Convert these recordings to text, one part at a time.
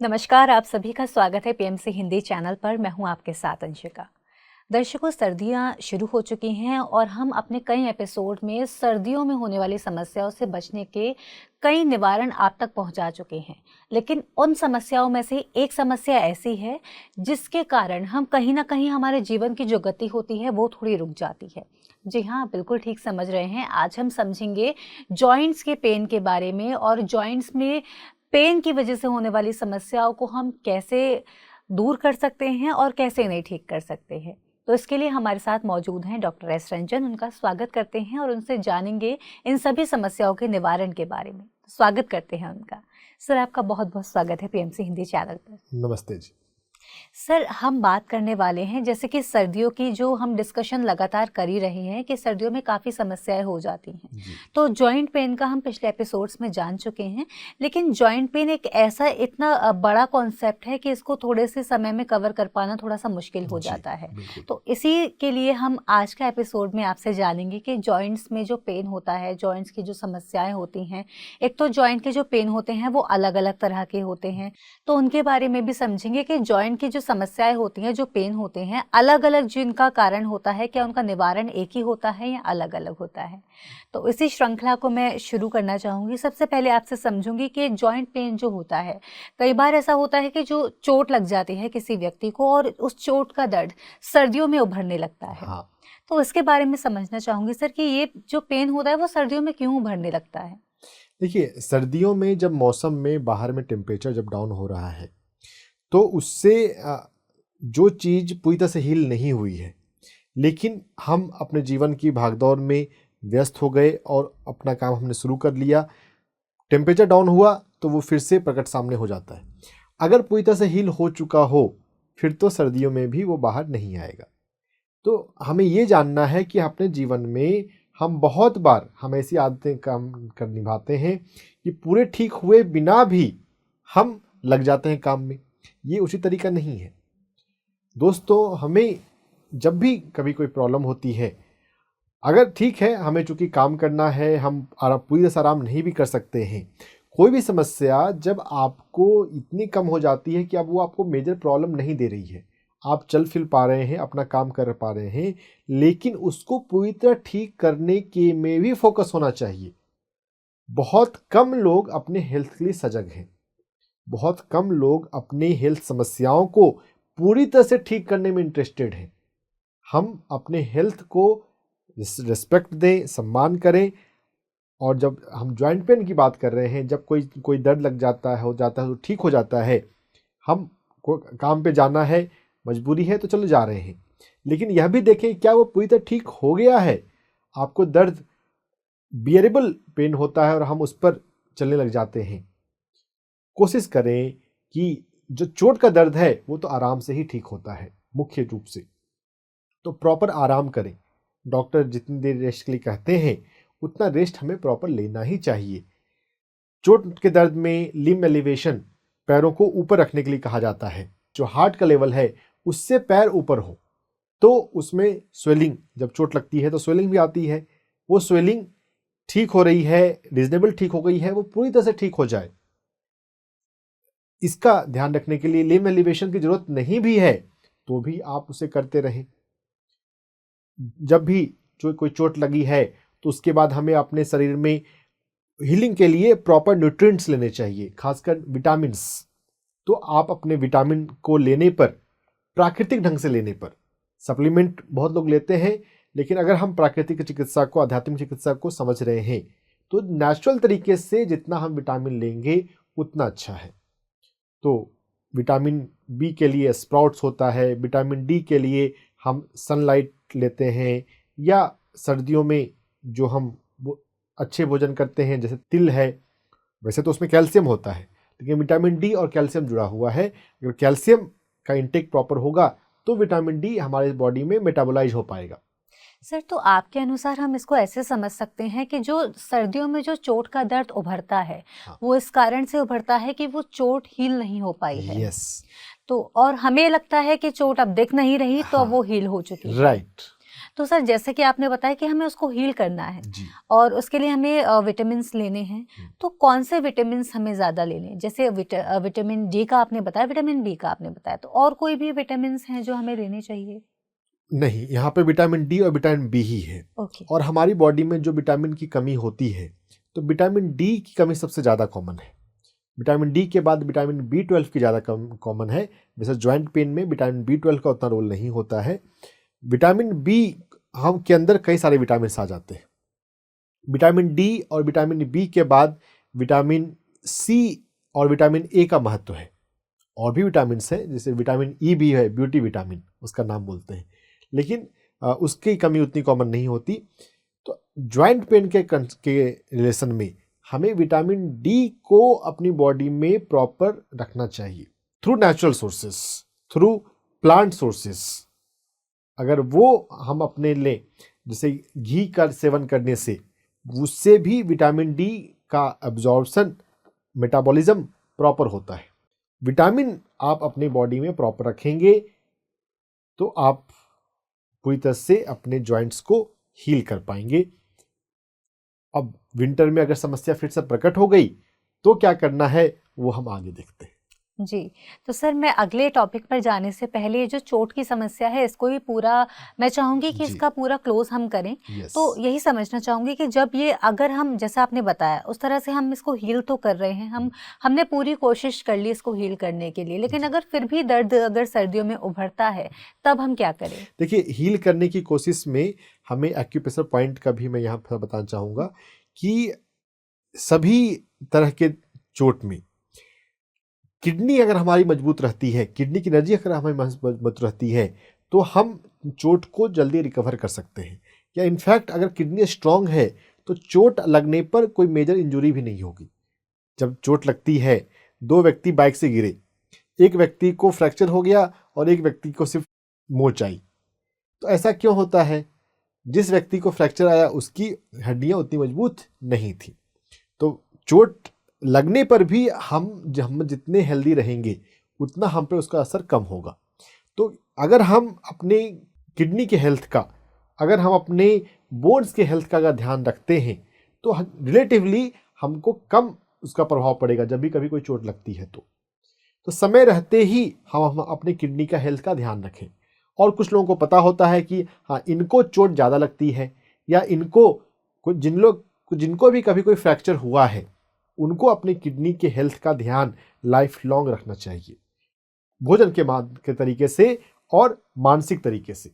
नमस्कार, आप सभी का स्वागत है पीएमसी हिंदी चैनल पर। मैं हूं आपके साथ अंशिका। दर्शकों, सर्दियां शुरू हो चुकी हैं और हम अपने कई एपिसोड में सर्दियों में होने वाली समस्याओं से बचने के कई निवारण आप तक पहुंचा चुके हैं। लेकिन उन समस्याओं में से एक समस्या ऐसी है जिसके कारण हम कहीं ना कहीं हमारे जीवन की जो गति होती है वो थोड़ी रुक जाती है। जी हाँ, बिल्कुल ठीक समझ रहे हैं। आज हम समझेंगे जॉइंट्स के पेन के बारे में और जॉइंट्स में पेन की वजह से होने वाली समस्याओं को हम कैसे दूर कर सकते हैं और कैसे इन्हें ठीक कर सकते हैं। तो इसके लिए हमारे साथ मौजूद हैं डॉक्टर एस रंजन। उनका स्वागत करते हैं और उनसे जानेंगे इन सभी समस्याओं के निवारण के बारे में। स्वागत करते हैं उनका। सर, आपका बहुत बहुत स्वागत है पीएमसी हिंदी चैनल पर। नमस्ते जी। सर, हम बात करने वाले हैं जैसे कि सर्दियों की जो हम डिस्कशन लगातार कर ही रहे हैं कि सर्दियों में काफ़ी समस्याएं हो जाती हैं। तो जॉइंट पेन का हम पिछले एपिसोड्स में जान चुके हैं, लेकिन जॉइंट पेन एक ऐसा इतना बड़ा कॉन्सेप्ट है कि इसको थोड़े से समय में कवर कर पाना थोड़ा सा मुश्किल हो जाता है। तो इसी के लिए हम आज का एपिसोड में आपसे जानेंगे कि जॉइंट्स में जो पेन होता है, जॉइंट्स की जो समस्याएं होती हैं, एक तो जॉइंट के जो पेन होते हैं वो अलग अलग तरह के होते हैं, तो उनके बारे में भी समझेंगे कि जॉइंट की जो समस्याएं होती हैं, जो पेन होते हैं, अलग अलग जिनका कारण होता है, क्या उनका निवारण एक ही होता है या अलग अलग होता है। तो इसी श्रृंखला को मैं शुरू करना चाहूँगी। सबसे पहले आपसे समझूंगी कि जॉइंट पेन जो होता है, कई बार ऐसा होता है कि जो चोट लग जाती है किसी व्यक्ति को और उस चोट का दर्द सर्दियों में उभरने लगता है। हाँ, तो इसके बारे में समझना चाहूँगी सर कि ये जो पेन होता है वो सर्दियों में क्यों उभरने लगता है। देखिए सर्दियों में जब मौसम में बाहर में टेम्परेचर जब डाउन हो रहा है तो उससे जो चीज़ पूरी तरह से हील नहीं हुई है, लेकिन हम अपने जीवन की भागदौड़ में व्यस्त हो गए और अपना काम हमने शुरू कर लिया। टेम्परेचर डाउन हुआ तो वो फिर से प्रकट सामने हो जाता है। अगर पूरी तरह से हील हो चुका हो फिर तो सर्दियों में भी वो बाहर नहीं आएगा। तो हमें ये जानना है कि अपने जीवन में हम बहुत बार हम ऐसी आदतें काम कर निभाते हैं कि पूरे ठीक हुए बिना भी हम लग जाते हैं काम में। ये उचित तरीका नहीं है। दोस्तों, हमें जब भी कभी कोई प्रॉब्लम होती है, अगर ठीक है हमें चूंकि काम करना है, हम पूरी तरह से आराम नहीं भी कर सकते हैं, कोई भी समस्या जब आपको इतनी कम हो जाती है कि अब वो आपको मेजर प्रॉब्लम नहीं दे रही है, आप चल फिर पा रहे हैं, अपना काम कर पा रहे हैं, लेकिन उसको पूरी तरह ठीक करने के में भी फोकस होना चाहिए। बहुत कम लोग अपने हेल्थ के लिए सजग हैं। बहुत कम लोग अपने हेल्थ समस्याओं को पूरी तरह से ठीक करने में इंटरेस्टेड हैं। हम अपने हेल्थ को रिस्पेक्ट दें, सम्मान करें। और जब हम जॉइंट पेन की बात कर रहे हैं, जब कोई दर्द लग जाता है, हो जाता है, तो ठीक हो जाता है, हम को काम पे जाना है, मजबूरी है तो चलो जा रहे हैं, लेकिन यह भी देखें क्या वो पूरी तरह ठीक हो गया है। आपको दर्द बियरेबल पेन होता है और हम उस पर चलने लग जाते हैं। कोशिश करें कि जो चोट का दर्द है वो तो आराम से ही ठीक होता है मुख्य रूप से, तो प्रॉपर आराम करें। डॉक्टर जितनी देर रेस्ट के लिए कहते हैं उतना रेस्ट हमें प्रॉपर लेना ही चाहिए। चोट के दर्द में लिम्ब एलिवेशन, पैरों को ऊपर रखने के लिए कहा जाता है। जो हार्ट का लेवल है उससे पैर ऊपर हो तो उसमें स्वेलिंग, जब चोट लगती है तो स्वेलिंग भी आती है। वो स्वेलिंग ठीक हो रही है, रीजनेबल ठीक हो गई है, वो पूरी तरह से ठीक हो जाए, इसका ध्यान रखने के लिए लिम्ब एलिवेशन की जरूरत नहीं भी है तो भी आप उसे करते रहें। जब भी जो कोई चोट लगी है तो उसके बाद हमें अपने शरीर में हीलिंग के लिए प्रॉपर न्यूट्रिएंट्स लेने चाहिए, खासकर विटामिन्स। तो आप अपने विटामिन को लेने पर, प्राकृतिक ढंग से लेने पर, सप्लीमेंट बहुत लोग लेते हैं, लेकिन अगर हम प्राकृतिक चिकित्सा को, आध्यात्मिक चिकित्सा को समझ रहे हैं तो नेचुरल तरीके से जितना हम विटामिन लेंगे उतना अच्छा है। तो विटामिन बी के लिए स्प्राउट्स होता है, विटामिन डी के लिए हम सनलाइट लेते हैं, या सर्दियों में जो हम अच्छे भोजन करते हैं जैसे तिल है, वैसे तो उसमें कैल्शियम होता है लेकिन विटामिन डी और कैल्शियम जुड़ा हुआ है। अगर कैल्शियम का इंटेक प्रॉपर होगा तो विटामिन डी हमारे बॉडी में मेटाबोलाइज हो पाएगा। सर, तो आपके अनुसार हम इसको ऐसे समझ सकते हैं कि जो सर्दियों में जो चोट का दर्द उभरता है, वो इस कारण से उभरता है कि वो चोट हील नहीं हो पाई है। यस। तो और हमें लगता है कि चोट अब दिख नहीं रही तो अब वो हील हो चुकी है। राइट। तो सर जैसे कि आपने बताया कि हमें उसको हील करना है जी। और उसके लिए हमें विटामिन लेने हैं, तो कौन से विटामिन हमें ज़्यादा लेने हैं? जैसे विटामिन डी का आपने बताया, विटामिन बी का आपने बताया, तो और कोई भी विटामिन हैं जो हमें लेने चाहिए? नहीं, यहाँ पे विटामिन डी और विटामिन बी ही है। ओके। और हमारी बॉडी में जो विटामिन की कमी होती है, तो विटामिन डी की कमी सबसे ज़्यादा कॉमन है। विटामिन डी के बाद विटामिन बी12 की ज़्यादा कॉमन है। जैसे जॉइंट पेन में विटामिन बी12 का उतना रोल नहीं होता है। विटामिन बी हम के अंदर कई सारे विटामिन आ जाते हैं। विटामिन डी और विटामिन बी के बाद विटामिन सी और विटामिन ए का महत्व है। और भी विटामिन हैं, जैसे विटामिन ई भी है, ब्यूटी विटामिन उसका नाम बोलते हैं, लेकिन उसकी कमी उतनी कॉमन नहीं होती। तो जॉइंट पेन के रिलेशन में हमें विटामिन डी को अपनी बॉडी में प्रॉपर रखना चाहिए through natural sources, through plant sources. अगर वो हम अपने लें, जैसे घी का सेवन करने से, उससे भी विटामिन डी का एब्जॉर्प्शन, मेटाबॉलिज्म प्रॉपर होता है। विटामिन आप अपनी बॉडी में प्रॉपर रखेंगे तो आप पूरी तरह से अपने जॉइंट्स को हील कर पाएंगे। अब विंटर में अगर समस्या फिर से प्रकट हो गई तो क्या करना है वो हम आगे देखते हैं। जी, तो सर मैं अगले टॉपिक पर जाने से पहले जो चोट की समस्या है इसको ही पूरा मैं चाहूँगी कि इसका पूरा क्लोज हम करें। तो यही समझना चाहूँगी कि जब ये, अगर हम जैसा आपने बताया उस तरह से हम इसको हील तो कर रहे हैं, हमने पूरी कोशिश कर ली इसको हील करने के लिए, लेकिन अगर फिर भी दर्द अगर सर्दियों में उभरता है तब हम क्या करें? देखिए, हील करने की कोशिश में हमें एक्यूप्रेशर पॉइंट का भी मैं यहाँ पर बताना चाहूँगा कि सभी तरह के चोट में किडनी अगर हमारी मजबूत रहती है, किडनी की एनर्जी अगर हमारी मजबूत रहती है, तो हम चोट को जल्दी रिकवर कर सकते हैं। या इनफैक्ट अगर किडनी स्ट्रांग है तो चोट लगने पर कोई मेजर इंजरी भी नहीं होगी। जब चोट लगती है, 2 व्यक्ति बाइक से गिरे, एक व्यक्ति को फ्रैक्चर हो गया और एक व्यक्ति को सिर्फ मोच आई, तो ऐसा क्यों होता है? जिस व्यक्ति को फ्रैक्चर आया उसकी हड्डियां उतनी मजबूत नहीं थी। तो चोट लगने पर भी हम जितने हेल्दी रहेंगे उतना हम पे उसका असर कम होगा। तो अगर हम अपने किडनी के हेल्थ का, अगर हम अपने बोन्स के हेल्थ का अगर ध्यान रखते हैं तो रिलेटिवली हमको कम उसका प्रभाव पड़ेगा जब भी कभी कोई चोट लगती है। तो समय रहते ही हम अपने किडनी का हेल्थ का ध्यान रखें। और कुछ लोगों को पता होता है कि हाँ, इनको चोट ज़्यादा लगती है, या जिनको भी कभी कोई फ्रैक्चर हुआ है उनको अपने किडनी के हेल्थ का ध्यान लाइफ लॉन्ग रखना चाहिए, भोजन के तरीके से और मानसिक तरीके से।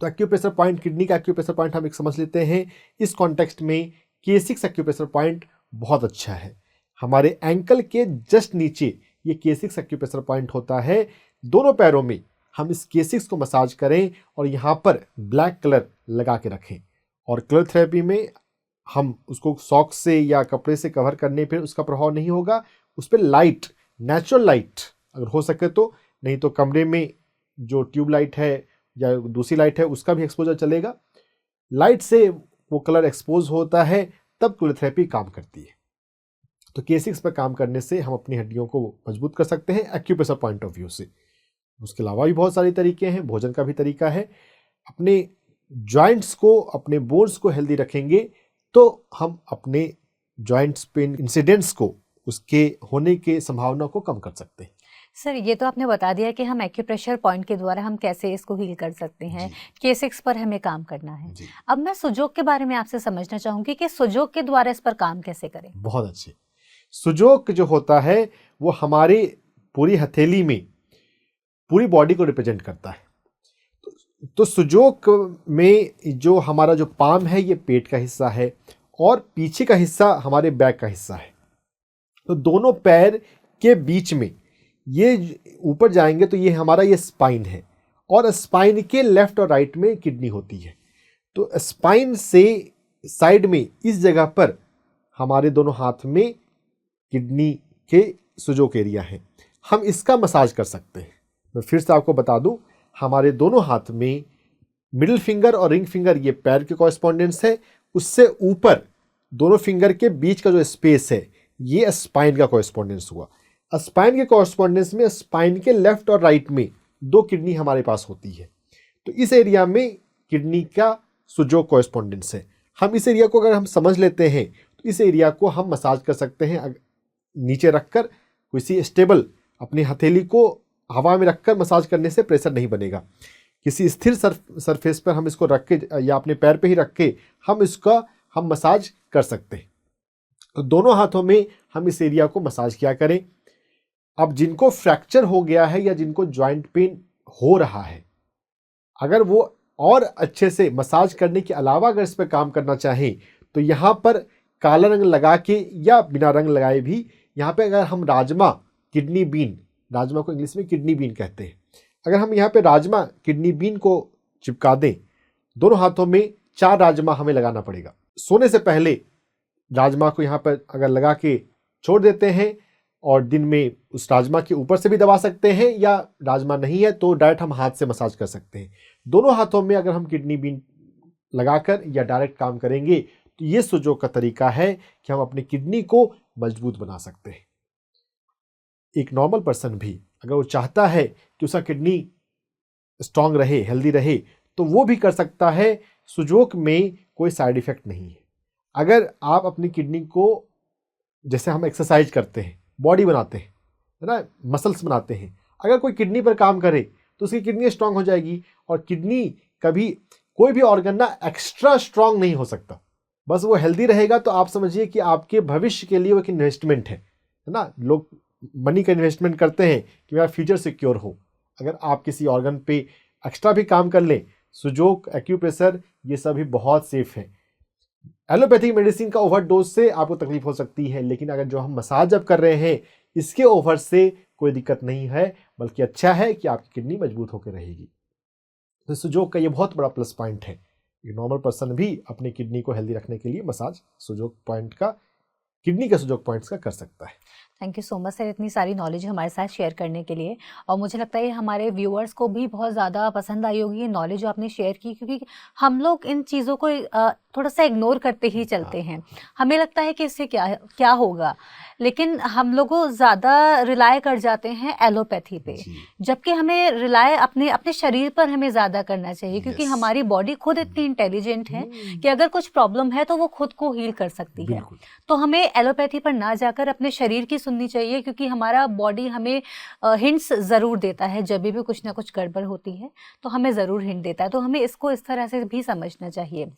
तो एक्यूप्रेशर पॉइंट, किडनी का एक्यूप्रेशर पॉइंट हम एक समझ लेते हैं। इस कॉन्टेक्स्ट में K6 एक्यूप्रेशर पॉइंट बहुत अच्छा है। हमारे एंकल के जस्ट नीचे ये K6 एक्यूप्रेशर पॉइंट होता है। दोनों पैरों में हम इस K6 को मसाज करें और यहाँ पर ब्लैक कलर लगा के रखें। और कलर थेरेपी में हम उसको सॉक्स से या कपड़े से कवर करने पर उसका प्रभाव नहीं होगा। उस पर लाइट, नेचुरल लाइट अगर हो सके तो, नहीं तो कमरे में जो ट्यूब लाइट है या दूसरी लाइट है उसका भी एक्सपोजर चलेगा। लाइट से वो कलर एक्सपोज होता है तब कलर थेरेपी काम करती है। तो K6 पर काम करने से हम अपनी हड्डियों को मजबूत कर सकते हैं एक्यूप्रेशर पॉइंट ऑफ व्यू से। उसके अलावा भी बहुत सारे तरीके हैं, भोजन का भी तरीका है। अपने जॉइंट्स को, अपने बोन्स को हेल्दी रखेंगे तो हम अपने जॉइंट्स पेन इंसिडेंट्स को, उसके होने के संभावना को कम कर सकते हैं। सर ये तो आपने बता दिया कि हम एक्यूप्रेशर पॉइंट के द्वारा हम कैसे इसको हील कर सकते हैं, K6 पर हमें काम करना है। अब मैं सुजोग के बारे में आपसे समझना चाहूंगी कि सुजोग के द्वारा इस पर काम कैसे करें। बहुत अच्छे। सुजोग जो होता है वो हमारे पूरी हथेली में पूरी बॉडी को रिप्रेजेंट करता है। तो सुजोग में जो हमारा जो पाम है ये पेट का हिस्सा है और पीछे का हिस्सा हमारे बैक का हिस्सा है। तो दोनों पैर के बीच में ये ऊपर जाएंगे तो ये हमारा ये स्पाइन है, और स्पाइन के लेफ्ट और राइट में किडनी होती है। तो स्पाइन से साइड में इस जगह पर हमारे दोनों हाथ में किडनी के सुजोग एरिया है। हम इसका मसाज कर सकते हैं। मैं फिर से आपको बता दूं, हमारे दोनों हाथ में मिडिल फिंगर और रिंग फिंगर ये पैर के कॉरेस्पॉन्डेंस है। उससे ऊपर दोनों फिंगर के बीच का जो स्पेस है ये स्पाइन का कॉरेस्पॉन्डेंस हुआ। स्पाइन के कॉरेस्पॉन्डेंस में स्पाइन के लेफ्ट और राइट में 2 किडनी हमारे पास होती है। तो इस एरिया में किडनी का सुजोग कॉरेस्पॉन्डेंस है। हम इस एरिया को अगर हम समझ लेते हैं तो इस एरिया को हम मसाज कर सकते हैं। नीचे रखकर किसी स्टेबल अपनी हथेली को हवा में रखकर मसाज करने से प्रेशर नहीं बनेगा। किसी स्थिर सरफेस पर हम इसको रख के या अपने पैर पे ही रख के हम मसाज कर सकते हैं। तो दोनों हाथों में हम इस एरिया को मसाज किया करें। अब जिनको फ्रैक्चर हो गया है या जिनको जॉइंट पेन हो रहा है, अगर वो और अच्छे से मसाज करने के अलावा अगर इस पर काम करना चाहें तो यहाँ पर काला रंग लगा के या बिना रंग लगाए भी यहाँ पे अगर हम राजमा किडनी बीन, राजमा को इंग्लिश में किडनी बीन कहते हैं, अगर हम यहाँ पे राजमा किडनी बीन को चिपका दें, दोनों हाथों में 4 राजमा हमें लगाना पड़ेगा। सोने से पहले राजमा को यहाँ पर अगर लगा के छोड़ देते हैं और दिन में उस राजमा के ऊपर से भी दबा सकते हैं, या राजमा नहीं है तो डायरेक्ट हम हाथ से मसाज कर सकते हैं। दोनों हाथों में अगर हम किडनी बीन लगाकर या डायरेक्ट काम करेंगे तो ये सुजोग का तरीका है कि हम अपनी किडनी को मजबूत बना सकते हैं। एक नॉर्मल पर्सन भी अगर वो चाहता है कि उसका किडनी स्ट्रांग रहे, हेल्दी रहे, तो वो भी कर सकता है। सुजोग में कोई साइड इफेक्ट नहीं है। अगर आप अपनी किडनी को, जैसे हम एक्सरसाइज करते हैं, बॉडी बनाते हैं, है ना, मसल्स बनाते हैं, अगर कोई किडनी पर काम करे तो उसकी किडनी स्ट्रांग हो जाएगी। और किडनी कभी कोई भी ऑर्गन ना एक्स्ट्रा स्ट्रांग नहीं हो सकता, बस वो हेल्दी रहेगा तो आप समझिए कि आपके भविष्य के लिए वो एक इन्वेस्टमेंट है ना। लोग मनी का इन्वेस्टमेंट करते हैं कि मेरा फ्यूचर सिक्योर हो। अगर आप किसी ऑर्गन पे एक्स्ट्रा भी काम कर लें, सुजोग, एक्यूप्रेशर, ये सभी बहुत सेफ है। एलोपैथिक मेडिसिन का ओवरडोज से आपको तकलीफ हो सकती है, लेकिन अगर जो हम मसाज अब कर रहे हैं इसके ओवर से कोई दिक्कत नहीं है, बल्कि अच्छा है कि आपकी किडनी मजबूत होकर रहेगी। तो सुजोग का ये बहुत बड़ा प्लस पॉइंट है। एक नॉर्मल पर्सन भी अपनी किडनी को हेल्दी रखने के लिए मसाज सुजोग पॉइंट का, किडनी के सुजोग पॉइंट्स का कर सकता है। Thank you so much sir, इतनी सारी नॉलेज हमारे साथ शेयर करने के लिए। और मुझे लगता है हमारे व्यूअर्स को भी बहुत ज़्यादा पसंद आई होगी ये नॉलेज जो आपने शेयर की, क्योंकि हम लोग इन चीज़ों को थोड़ा सा इग्नोर करते ही चलते हैं। हमें लगता है कि इससे क्या होगा, लेकिन हम लोगों ज़्यादा रिलाय कर जाते हैं एलोपैथी पे, जबकि हमें रिलाय अपने शरीर पर हमें ज़्यादा करना चाहिए, क्योंकि हमारी बॉडी खुद इतनी इंटेलिजेंट है कि अगर कुछ प्रॉब्लम है तो वो खुद को हील कर सकती है। तो हमें एलोपैथी पर ना जाकर अपने शरीर की सुननी चाहिए, क्योंकि हमारा बॉडी हमें हिंट्स ज़रूर देता है। जब भी कुछ ना कुछ गड़बड़ होती है तो हमें ज़रूर हिंट देता है, तो हमें इसको इस तरह से भी समझना चाहिए।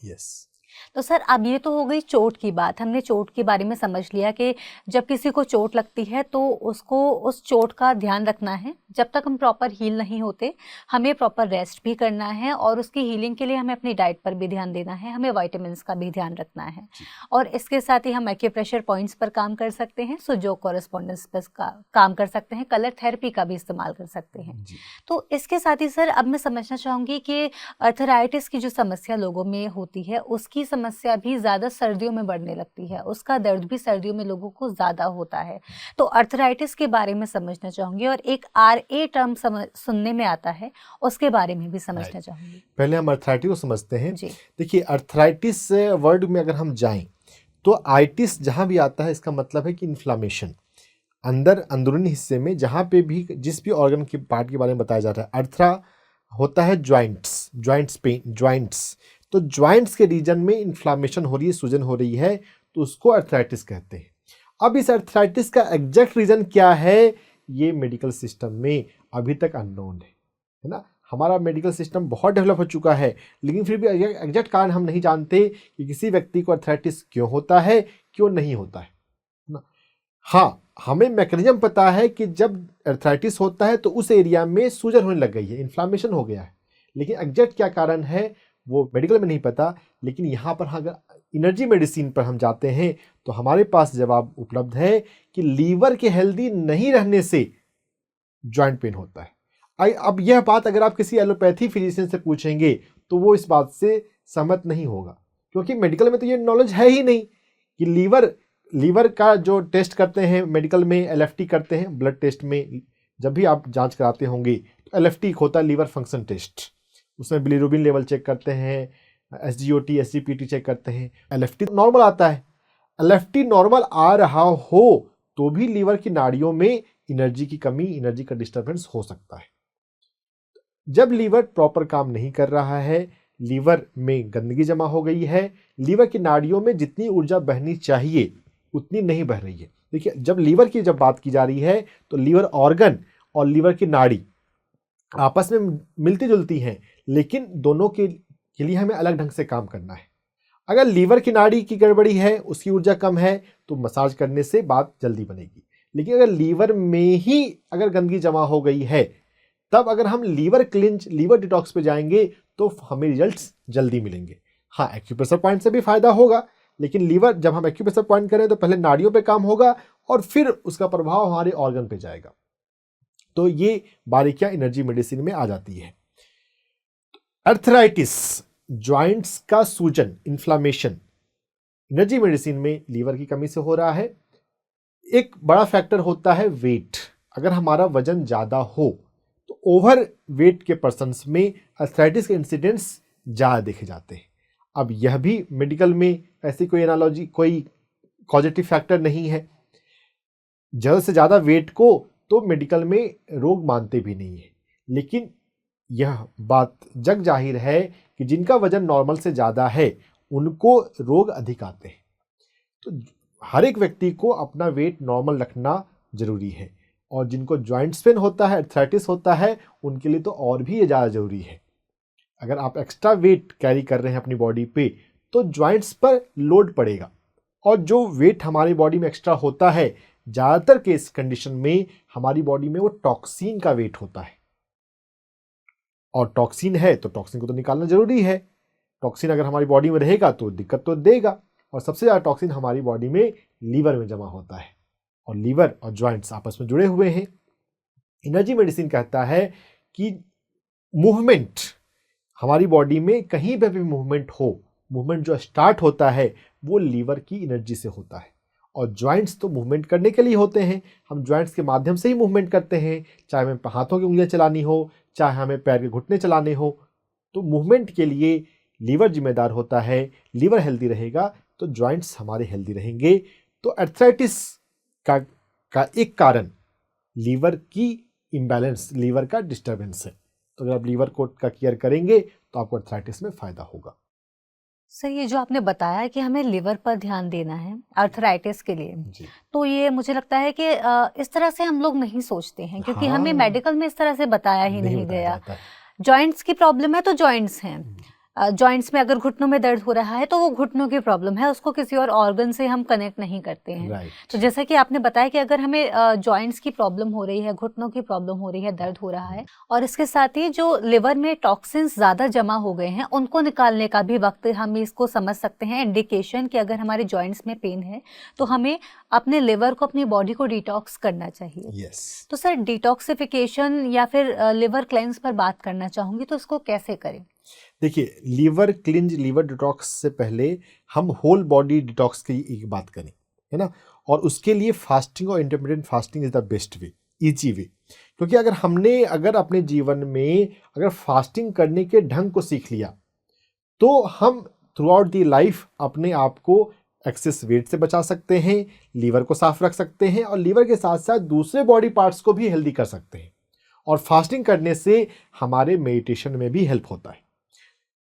तो सर, अब ये तो हो गई चोट की बात। हमने चोट के बारे में समझ लिया कि जब किसी को चोट लगती है तो उसको उस चोट का ध्यान रखना है। जब तक हम प्रॉपर हील नहीं होते हमें प्रॉपर रेस्ट भी करना है, और उसकी हीलिंग के लिए हमें अपनी डाइट पर भी ध्यान देना है, हमें विटामिन्स का भी ध्यान रखना है। और इसके साथ ही हम एक्यूप्रेशर पॉइंट्स पर काम कर सकते हैं, सुजोग कॉरेस्पॉन्डेंस पर काम कर सकते हैं, कलर थेरेपी का भी इस्तेमाल कर सकते हैं। तो इसके साथ ही सर, अब मैं समझना चाहूँगी कि आर्थराइटिस की जो समस्या लोगों में होती है उसकी समस्या भी ज़्यादा सर्दियों में बढ़ने लगती है, उसका दर्द भी सर्दियों में लोगों को ज़्यादा होता है। तो आर्थराइटिस के बारे में समझना चाहूँगी, और एक RA टर्म सुनने में आता है, उसके बारे में भी समझना चाहूँगी। पहले हम आर्थराइटिस को समझते हैं। देखिए, आर्थराइटिस वर्ड में अगर हम जाएं तो आइटिस जहाँ भी आता है इसका मतलब है कि इन्फ्लामेशन अंदरूनी हिस्से में, जहाँ पे भी जिस भी ऑर्गन के पार्ट के बारे में बताया जाता है। अर्थरा होता है जॉइंट्स पेन, जॉइंट्स। तो जॉइंट्स के रीजन में इन्फ्लामेशन हो रही है, सूजन हो रही है, तो उसको आर्थराइटिस कहते हैं। अब इस आर्थराइटिस का एग्जैक्ट रीजन क्या है, ये मेडिकल सिस्टम में अभी तक अननोन है ना। हमारा मेडिकल सिस्टम बहुत डेवलप हो चुका है, लेकिन फिर भी एग्जैक्ट कारण हम नहीं जानते कि किसी व्यक्ति को आर्थराइटिस क्यों होता है, क्यों नहीं होता है ना। हाँ, हमें मैकेनिज्म पता है कि जब आर्थराइटिस होता है तो उस एरिया में सूजन होने लग गई है, इन्फ्लामेशन हो गया है, लेकिन एग्जैक्ट क्या कारण है वो मेडिकल में नहीं पता। लेकिन यहाँ पर अगर एनर्जी मेडिसिन पर हम जाते हैं तो हमारे पास जवाब उपलब्ध है कि लीवर के हेल्दी नहीं रहने से जॉइंट पेन होता है। अब यह बात अगर आप किसी एलोपैथी फिजिशियन से पूछेंगे तो वो इस बात से सहमत नहीं होगा, क्योंकि मेडिकल में तो ये नॉलेज है ही नहीं कि लीवर का जो टेस्ट करते हैं मेडिकल में, LFT करते हैं ब्लड टेस्ट में। जब भी आप जांच कराते होंगे तो LFT होता है लीवर फंक्शन टेस्ट, उसमें बिलिरुबिन लेवल चेक करते हैं, SGOT SGPT चेक करते हैं। LFT नॉर्मल आता है, LFT नॉर्मल आ रहा हो तो भी लीवर की नाड़ियों में एनर्जी की कमी, एनर्जी का डिस्टर्बेंस हो सकता है। जब लीवर प्रॉपर काम नहीं कर रहा है, लीवर में गंदगी जमा हो गई है, लीवर की नाड़ियों में जितनी ऊर्जा बहनी चाहिए उतनी नहीं बह रही है। देखिए, जब लीवर की जब बात की जा रही है तो लीवर ऑर्गन और लीवर की नाड़ी आपस में मिलती जुलती हैं, लेकिन दोनों के लिए हमें अलग ढंग से काम करना है। अगर लीवर की नाड़ी की गड़बड़ी है, उसकी ऊर्जा कम है, तो मसाज करने से बात जल्दी बनेगी। लेकिन अगर लीवर में ही अगर गंदगी जमा हो गई है, तब अगर हम लीवर क्लिंच, लीवर डिटॉक्स पे जाएंगे तो हमें रिजल्ट्स जल्दी मिलेंगे। हाँ, एक्यूप्रेशर पॉइंट से भी फायदा होगा, लेकिन लीवर जब हम एक्यूप्रेशर पॉइंट करें तो पहले नाड़ियों पे काम होगा और फिर उसका प्रभाव हमारे ऑर्गन पे जाएगा। तो ये बारीकियां एनर्जी मेडिसिन में आ जाती है। अर्थराइटिस, जॉइंट्स का सूजन, इन्फ्लामेशन, एनर्जी मेडिसिन में लीवर की कमी से हो रहा है। एक बड़ा फैक्टर होता है वेट। अगर हमारा वजन ज्यादा हो तो ओवर वेट के पर्सन्स में अर्थराइटिस के इंसिडेंट्स ज्यादा देखे जाते हैं। अब यह भी मेडिकल में ऐसी कोई एनालॉजी, कोई कॉजेटिव फैक्टर नहीं है। ज्यादा से ज्यादा वेट को तो मेडिकल में रोग मानते भी नहीं है, लेकिन यह बात जग जाहिर है कि जिनका वजन नॉर्मल से ज्यादा है उनको रोग अधिक आते हैं। तो हर एक व्यक्ति को अपना वेट नॉर्मल रखना जरूरी है, और जिनको जॉइंट्स पेन होता है, अर्थराइटिस होता है, उनके लिए तो और भी ये ज़्यादा जरूरी है। अगर आप एक्स्ट्रा वेट कैरी कर रहे हैं अपनी बॉडी पे तो जॉइंट्स पर लोड पड़ेगा, और जो वेट हमारी बॉडी में एक्स्ट्रा होता है ज़्यादातर केस कंडीशन में हमारी बॉडी में वो टॉक्सिन का वेट होता है, और टॉक्सिन है तो टॉक्सिन को तो निकालना जरूरी है। टॉक्सिन अगर हमारी बॉडी में रहेगा तो दिक्कत तो देगा, और सबसे ज़्यादा टॉक्सिन हमारी बॉडी में लीवर में जमा होता है, और लीवर और जॉइंट्स आपस में जुड़े हुए हैं। एनर्जी मेडिसिन कहता है कि मूवमेंट हमारी बॉडी में कहीं पे भी मूवमेंट हो, मूवमेंट जो स्टार्ट होता है वो लीवर की एनर्जी से होता है, और जॉइंट्स तो मूवमेंट करने के लिए होते हैं। हम जॉइंट्स के माध्यम से ही मूवमेंट करते हैं, चाहे हमें हाथों की उंगलियां चलानी हो, चाहे हमें पैर के घुटने चलाने हो, तो मूवमेंट के लिए लीवर जिम्मेदार होता है। लीवर हेल्दी रहेगा तो जॉइंट्स हमारे हेल्दी रहेंगे। तो अर्थराइटिस का एक कारण लीवर की इम्बैलेंस, लीवर का डिस्टर्बेंस है। तो अगर आप लीवर को का केयर करेंगे तो आपको अर्थराइटिस में फायदा होगा। सर, ये जो आपने बताया कि हमें लिवर पर ध्यान देना है अर्थराइटिस के लिए, तो ये मुझे लगता है कि इस तरह से हम लोग नहीं सोचते हैं, क्योंकि हमें मेडिकल में इस तरह से बताया ही नहीं गया। जॉइंट्स की प्रॉब्लम है तो जॉइंट्स हैं, जॉइंट्स में अगर घुटनों में दर्द हो रहा है तो वो घुटनों की प्रॉब्लम है, उसको किसी और ऑर्गन से हम कनेक्ट नहीं करते हैं। तो जैसा कि आपने बताया कि अगर हमें जॉइंट्स की प्रॉब्लम हो रही है, घुटनों की प्रॉब्लम हो रही है, दर्द हो रहा है, और इसके साथ ही जो लिवर में टॉक्सिन्स ज़्यादा जमा हो गए हैं उनको निकालने का भी वक्त हम इसको समझ सकते हैं, इंडिकेशन कि अगर हमारे जॉइंट्स में पेन है तो हमें अपने लिवर को, अपनी बॉडी को डिटॉक्स करना चाहिए। तो सर, डिटॉक्सिफिकेशन या फिर लिवर क्लेंस पर बात करना चाहूँगी, तो इसको कैसे करें? देखिए, लीवर क्लिंज, लीवर डिटॉक्स से पहले हम होल बॉडी डिटॉक्स की एक बात करें, है ना। और उसके लिए फास्टिंग और intermittent fasting is the best way, easy way. क्योंकि अगर अपने जीवन में अगर फास्टिंग करने के ढंग को सीख लिया तो हम थ्रू आउट दी लाइफ अपने आप को एक्सेस वेट से बचा सकते हैं, लीवर को साफ रख सकते हैं, और लीवर के साथ साथ दूसरे बॉडी पार्ट्स को भी हेल्दी कर सकते हैं। और फास्टिंग करने से हमारे मेडिटेशन में भी हेल्प होता है।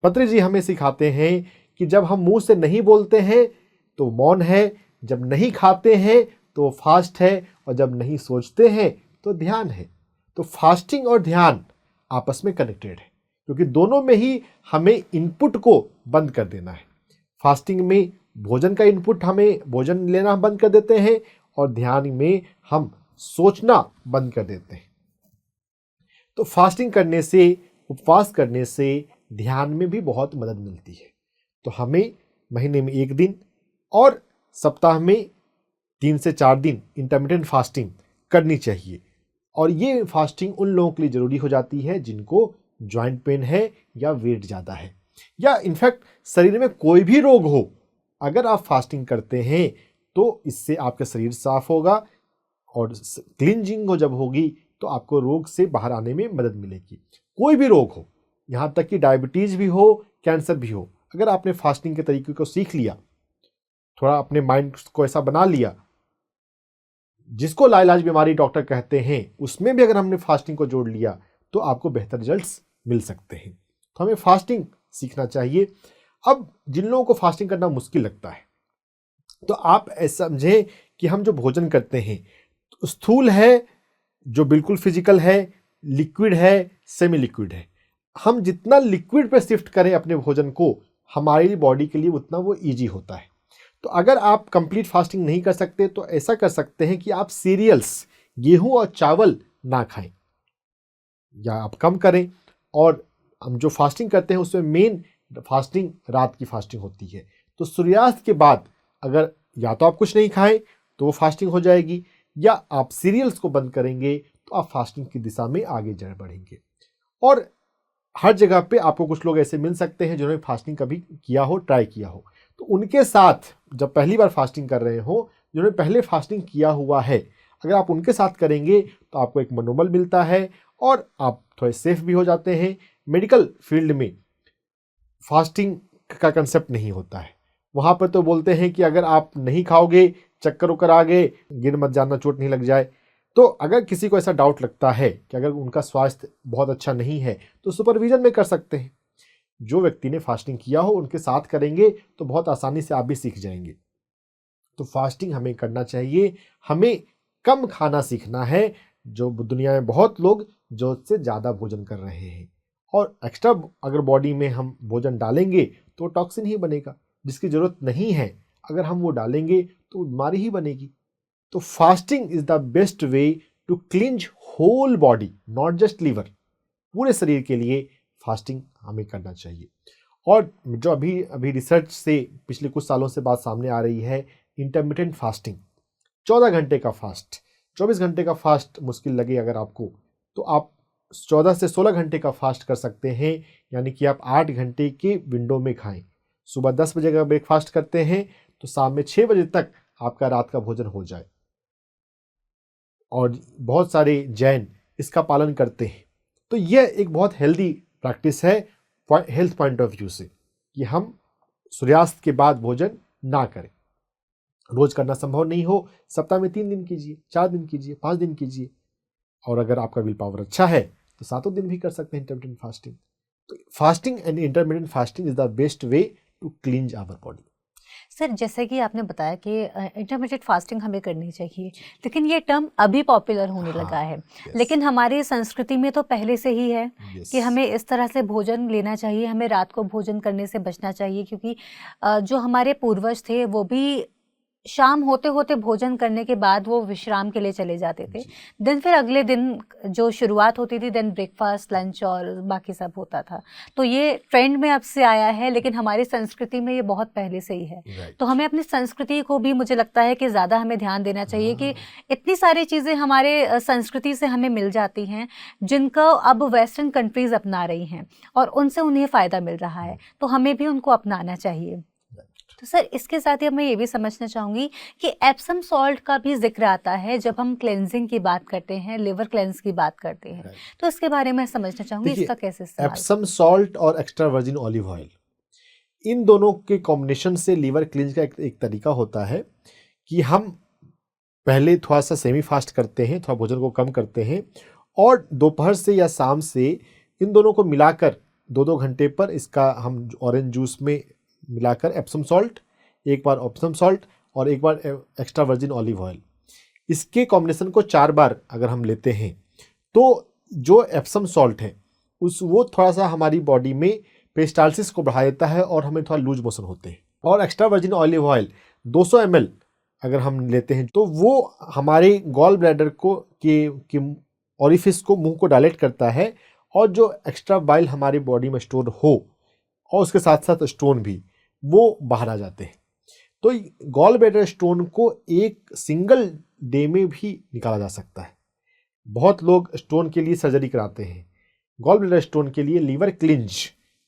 पत्री जी हमें सिखाते हैं कि जब हम मुंह से नहीं बोलते हैं तो मौन है, जब नहीं खाते हैं तो फास्ट है, और जब नहीं सोचते हैं तो ध्यान है। तो फास्टिंग और ध्यान आपस में कनेक्टेड है, क्योंकि दोनों में ही हमें इनपुट को बंद कर देना है। फास्टिंग में भोजन का इनपुट, हमें भोजन लेना बंद कर देते हैं, और ध्यान में हम सोचना बंद कर देते हैं। तो फास्टिंग करने से, उपवास करने से ध्यान में भी बहुत मदद मिलती है। तो हमें महीने में 1 दिन और सप्ताह में 3 से 4 दिन इंटरमिटेंट फास्टिंग करनी चाहिए। और ये फास्टिंग उन लोगों के लिए ज़रूरी हो जाती है जिनको जॉइंट पेन है या वेट ज़्यादा है, या इनफैक्ट शरीर में कोई भी रोग हो। अगर आप फास्टिंग करते हैं तो इससे आपका शरीर साफ होगा, और क्लींजिंग जब होगी तो आपको रोग से बाहर आने में मदद मिलेगी। कोई भी रोग हो, यहाँ तक कि डायबिटीज भी हो, कैंसर भी हो, अगर आपने फास्टिंग के तरीके को सीख लिया, थोड़ा अपने माइंड को ऐसा बना लिया, जिसको लाइलाज बीमारी डॉक्टर कहते हैं, उसमें भी अगर हमने फास्टिंग को जोड़ लिया तो आपको बेहतर रिजल्ट्स मिल सकते हैं। तो हमें फास्टिंग सीखना चाहिए। अब जिन लोगों को फास्टिंग करना मुश्किल लगता है, तो आप ऐसा समझें कि हम जो भोजन करते हैं स्थूल है, जो बिल्कुल फिजिकल है, लिक्विड है, सेमी लिक्विड है। हम जितना लिक्विड पे शिफ्ट करें अपने भोजन को, हमारी बॉडी के लिए उतना वो ईजी होता है। तो अगर आप कंप्लीट फास्टिंग नहीं कर सकते तो ऐसा कर सकते हैं कि आप सीरियल्स, गेहूं और चावल ना खाएं या आप कम करें। और हम जो फास्टिंग करते हैं उसमें मेन फास्टिंग रात की फास्टिंग होती है। तो सूर्यास्त के बाद अगर या तो आप कुछ नहीं खाएं तो वो फास्टिंग हो जाएगी, या आप सीरियल्स को बंद करेंगे तो आप फास्टिंग की दिशा में आगे बढ़ेंगे। और हर जगह पे आपको कुछ लोग ऐसे मिल सकते हैं जिन्होंने फास्टिंग कभी किया हो, ट्राई किया हो, तो उनके साथ जब पहली बार फास्टिंग कर रहे हो, जिन्होंने पहले फास्टिंग किया हुआ है, अगर आप उनके साथ करेंगे तो आपको एक मनोबल मिलता है और आप थोड़े सेफ भी हो जाते हैं। मेडिकल फील्ड में फास्टिंग का कंसेप्ट नहीं होता है। वहाँ पर तो बोलते हैं कि अगर आप नहीं खाओगे, चक्कर उकर आ गए, गिर मत जाना, चोट नहीं लग जाए। तो अगर किसी को ऐसा डाउट लगता है कि अगर उनका स्वास्थ्य बहुत अच्छा नहीं है तो सुपरविजन में कर सकते हैं। जो व्यक्ति ने फास्टिंग किया हो उनके साथ करेंगे तो बहुत आसानी से आप भी सीख जाएंगे। तो फास्टिंग हमें करना चाहिए, हमें कम खाना सीखना है। जो दुनिया में बहुत लोग जो से ज़्यादा भोजन कर रहे हैं, और एक्स्ट्रा अगर बॉडी में हम भोजन डालेंगे तो टॉक्सिन ही बनेगा, जिसकी ज़रूरत नहीं है। अगर हम वो डालेंगे तो बीमारी ही बनेगी। तो fasting is the best way to cleanse whole body, not just liver. पूरे शरीर के लिए फास्टिंग हमें करना चाहिए। और जो अभी रिसर्च से पिछले कुछ सालों से बात सामने आ रही है, इंटरमिटेंट फास्टिंग, 14 घंटे का फास्ट। 24 घंटे का फास्ट मुश्किल लगे अगर आपको, तो आप 14 से 16 घंटे का फास्ट कर सकते हैं। यानी कि आप 8 घंटे के विंडो में खाएं। सुबह 10 बजे का ब्रेकफास्ट करते हैं तो शाम में 6 बजे तक आपका रात का भोजन हो जाए। और बहुत सारे जैन इसका पालन करते हैं। तो यह एक बहुत हेल्दी प्रैक्टिस है हेल्थ पॉइंट ऑफ व्यू से, कि हम सूर्यास्त के बाद भोजन ना करें। रोज करना संभव नहीं हो, सप्ताह में 3 दिन कीजिए, 4 दिन कीजिए, 5 दिन कीजिए। और अगर आपका विल पावर अच्छा है तो 7 दिन भी कर सकते हैं इंटरमिटेंट फास्टिंग। तो fasting and intermittent fasting is the best way to cleanse our body. Sir, जैसे कि आपने बताया कि इंटरमिटेंट फास्टिंग हमें करनी चाहिए, लेकिन ये टर्म अभी पॉपुलर होने लगा है। लेकिन हमारी संस्कृति में तो पहले से ही है कि हमें इस तरह से भोजन लेना चाहिए, हमें रात को भोजन करने से बचना चाहिए, क्योंकि जो हमारे पूर्वज थे वो भी शाम होते होते भोजन करने के बाद वो विश्राम के लिए चले जाते थे। दिन फिर अगले दिन जो शुरुआत होती थी, देन ब्रेकफास्ट, लंच और बाकी सब होता था। तो ये ट्रेंड में अब से आया है, लेकिन हमारी संस्कृति में ये बहुत पहले से ही है। तो हमें अपनी संस्कृति को भी, मुझे लगता है कि ज़्यादा हमें ध्यान देना चाहिए कि इतनी सारी चीज़ें हमारे संस्कृति से हमें मिल जाती हैं जिनको अब वेस्टर्न कंट्रीज़ अपना रही हैं और उनसे उन्हें फ़ायदा मिल रहा है, तो हमें भी उनको अपनाना चाहिए। तो सर, इसके साथ ही मैं ये भी समझना चाहूँगी कि एप्सम सॉल्ट का भी जिक्र आता है जब हम क्लेंजिंग की बात करते हैं, लिवर क्लेंस की बात करते हैं। तो इसके बारे में समझना चाहूँगी, इसका कैसे इस्तेमाल। एप्सम सॉल्ट और एक्स्ट्रा वर्जिन ऑलिव ऑयल, इन दोनों के कॉम्बिनेशन से लिवर क्लींज का एक तरीका होता है कि हम पहले थोड़ा सा सेमी फास्ट करते हैं, थोड़ा भोजन को कम करते हैं, और दोपहर से या शाम से इन दोनों को मिलाकर 2-2 घंटे पर इसका हम ऑरेंज जूस में मिलाकर एप्सम सॉल्ट, एक बार एप्सम सॉल्ट और एक बार एक्स्ट्रा वर्जिन ऑलिव ऑयल, इसके कॉम्बिनेशन को 4 बार अगर हम लेते हैं तो जो एप्सम सॉल्ट है वो थोड़ा सा हमारी बॉडी में पेरिस्टाल्सिस को बढ़ा देता है और हमें थोड़ा लूज मोशन होते हैं। और extra virgin olive oil 200 ml अगर हम लेते हैं तो वो हमारे गॉल ब्लैडर के ऑरिफिस को, मुंह को डायलेट करता है, और जो एक्स्ट्रा बाइल हमारी बॉडी में स्टोर हो और उसके साथ साथ स्टोन भी, वो बाहर आ जाते हैं। तो गॉल ब्लैडर स्टोन को एक सिंगल डे में भी निकाला जा सकता है। बहुत लोग स्टोन के लिए सर्जरी कराते हैं, गॉल ब्लैडर स्टोन के लिए लिवर क्लिंज,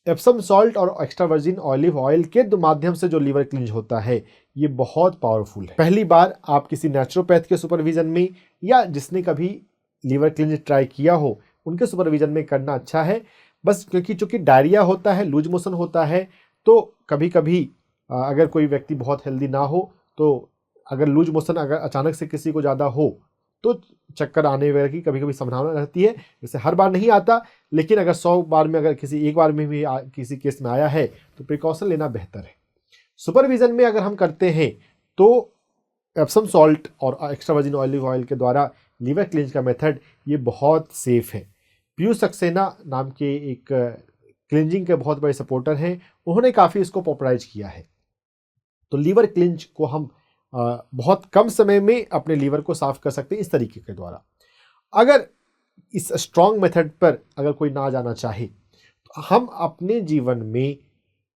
एप्सम सॉल्ट और एक्स्ट्रा वर्जिन ऑलिव ऑयल के माध्यम से जो लिवर क्लिंज होता है, ये बहुत पावरफुल है। पहली बार आप किसी नेचुरोपैथ के सुपरविजन में या जिसने कभी लिवर क्लिंज ट्राई किया हो उनके सुपरविजन में करना अच्छा है। बस क्योंकि चूंकि डायरिया होता है, लूज मोशन होता है, तो कभी कभी अगर कोई व्यक्ति बहुत हेल्दी ना हो, तो अगर लूज मोशन अगर अचानक से किसी को ज़्यादा हो तो चक्कर आने वगैरह की कभी कभी संभावना रहती है। जैसे हर बार नहीं आता, लेकिन अगर 100 बार में अगर किसी एक बार में भी किसी केस में आया है तो प्रिकॉशन लेना बेहतर है। सुपरविजन में अगर हम करते हैं तो एप्सम सॉल्ट और एक्स्ट्रा वर्जिन ऑलिव ऑयल के द्वारा लीवर क्लींज का मेथड ये बहुत सेफ है। पीयूष सक्सेना नाम के एक क्लिंजिंग के बहुत बड़े सपोर्टर हैं, उन्होंने काफ़ी इसको पॉपुलराइज किया है। तो लीवर क्लिंज को हम बहुत कम समय में अपने लीवर को साफ कर सकते हैं इस तरीके के द्वारा। अगर इस स्ट्रॉन्ग मेथड पर अगर कोई ना जाना चाहे तो हम अपने जीवन में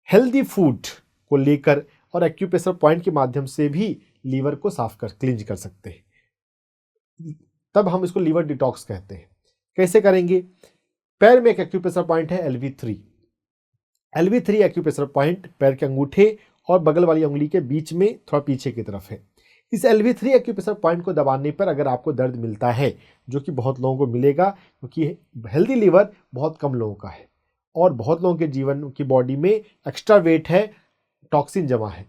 हेल्दी फूड को लेकर और एक्यूप्रेशर पॉइंट के माध्यम से भी लीवर को साफ कर क्लींज कर सकते हैं। तब हम इसको लीवर डिटॉक्स कहते हैं। कैसे करेंगे? पैर में एक एक्यूप्रेशर पॉइंट है LV3। LV3 एक्यूप्रेशर पॉइंट पैर के अंगूठे और बगल वाली उंगली के बीच में थोड़ा पीछे की तरफ है। इस LV3 एक्यूप्रेशर पॉइंट को दबाने पर अगर आपको दर्द मिलता है, जो कि बहुत लोगों को मिलेगा क्योंकि हेल्दी लीवर बहुत कम लोगों का है और बहुत लोगों के जीवन की बॉडी में एक्स्ट्रा वेट है, टॉक्सिन जमा है।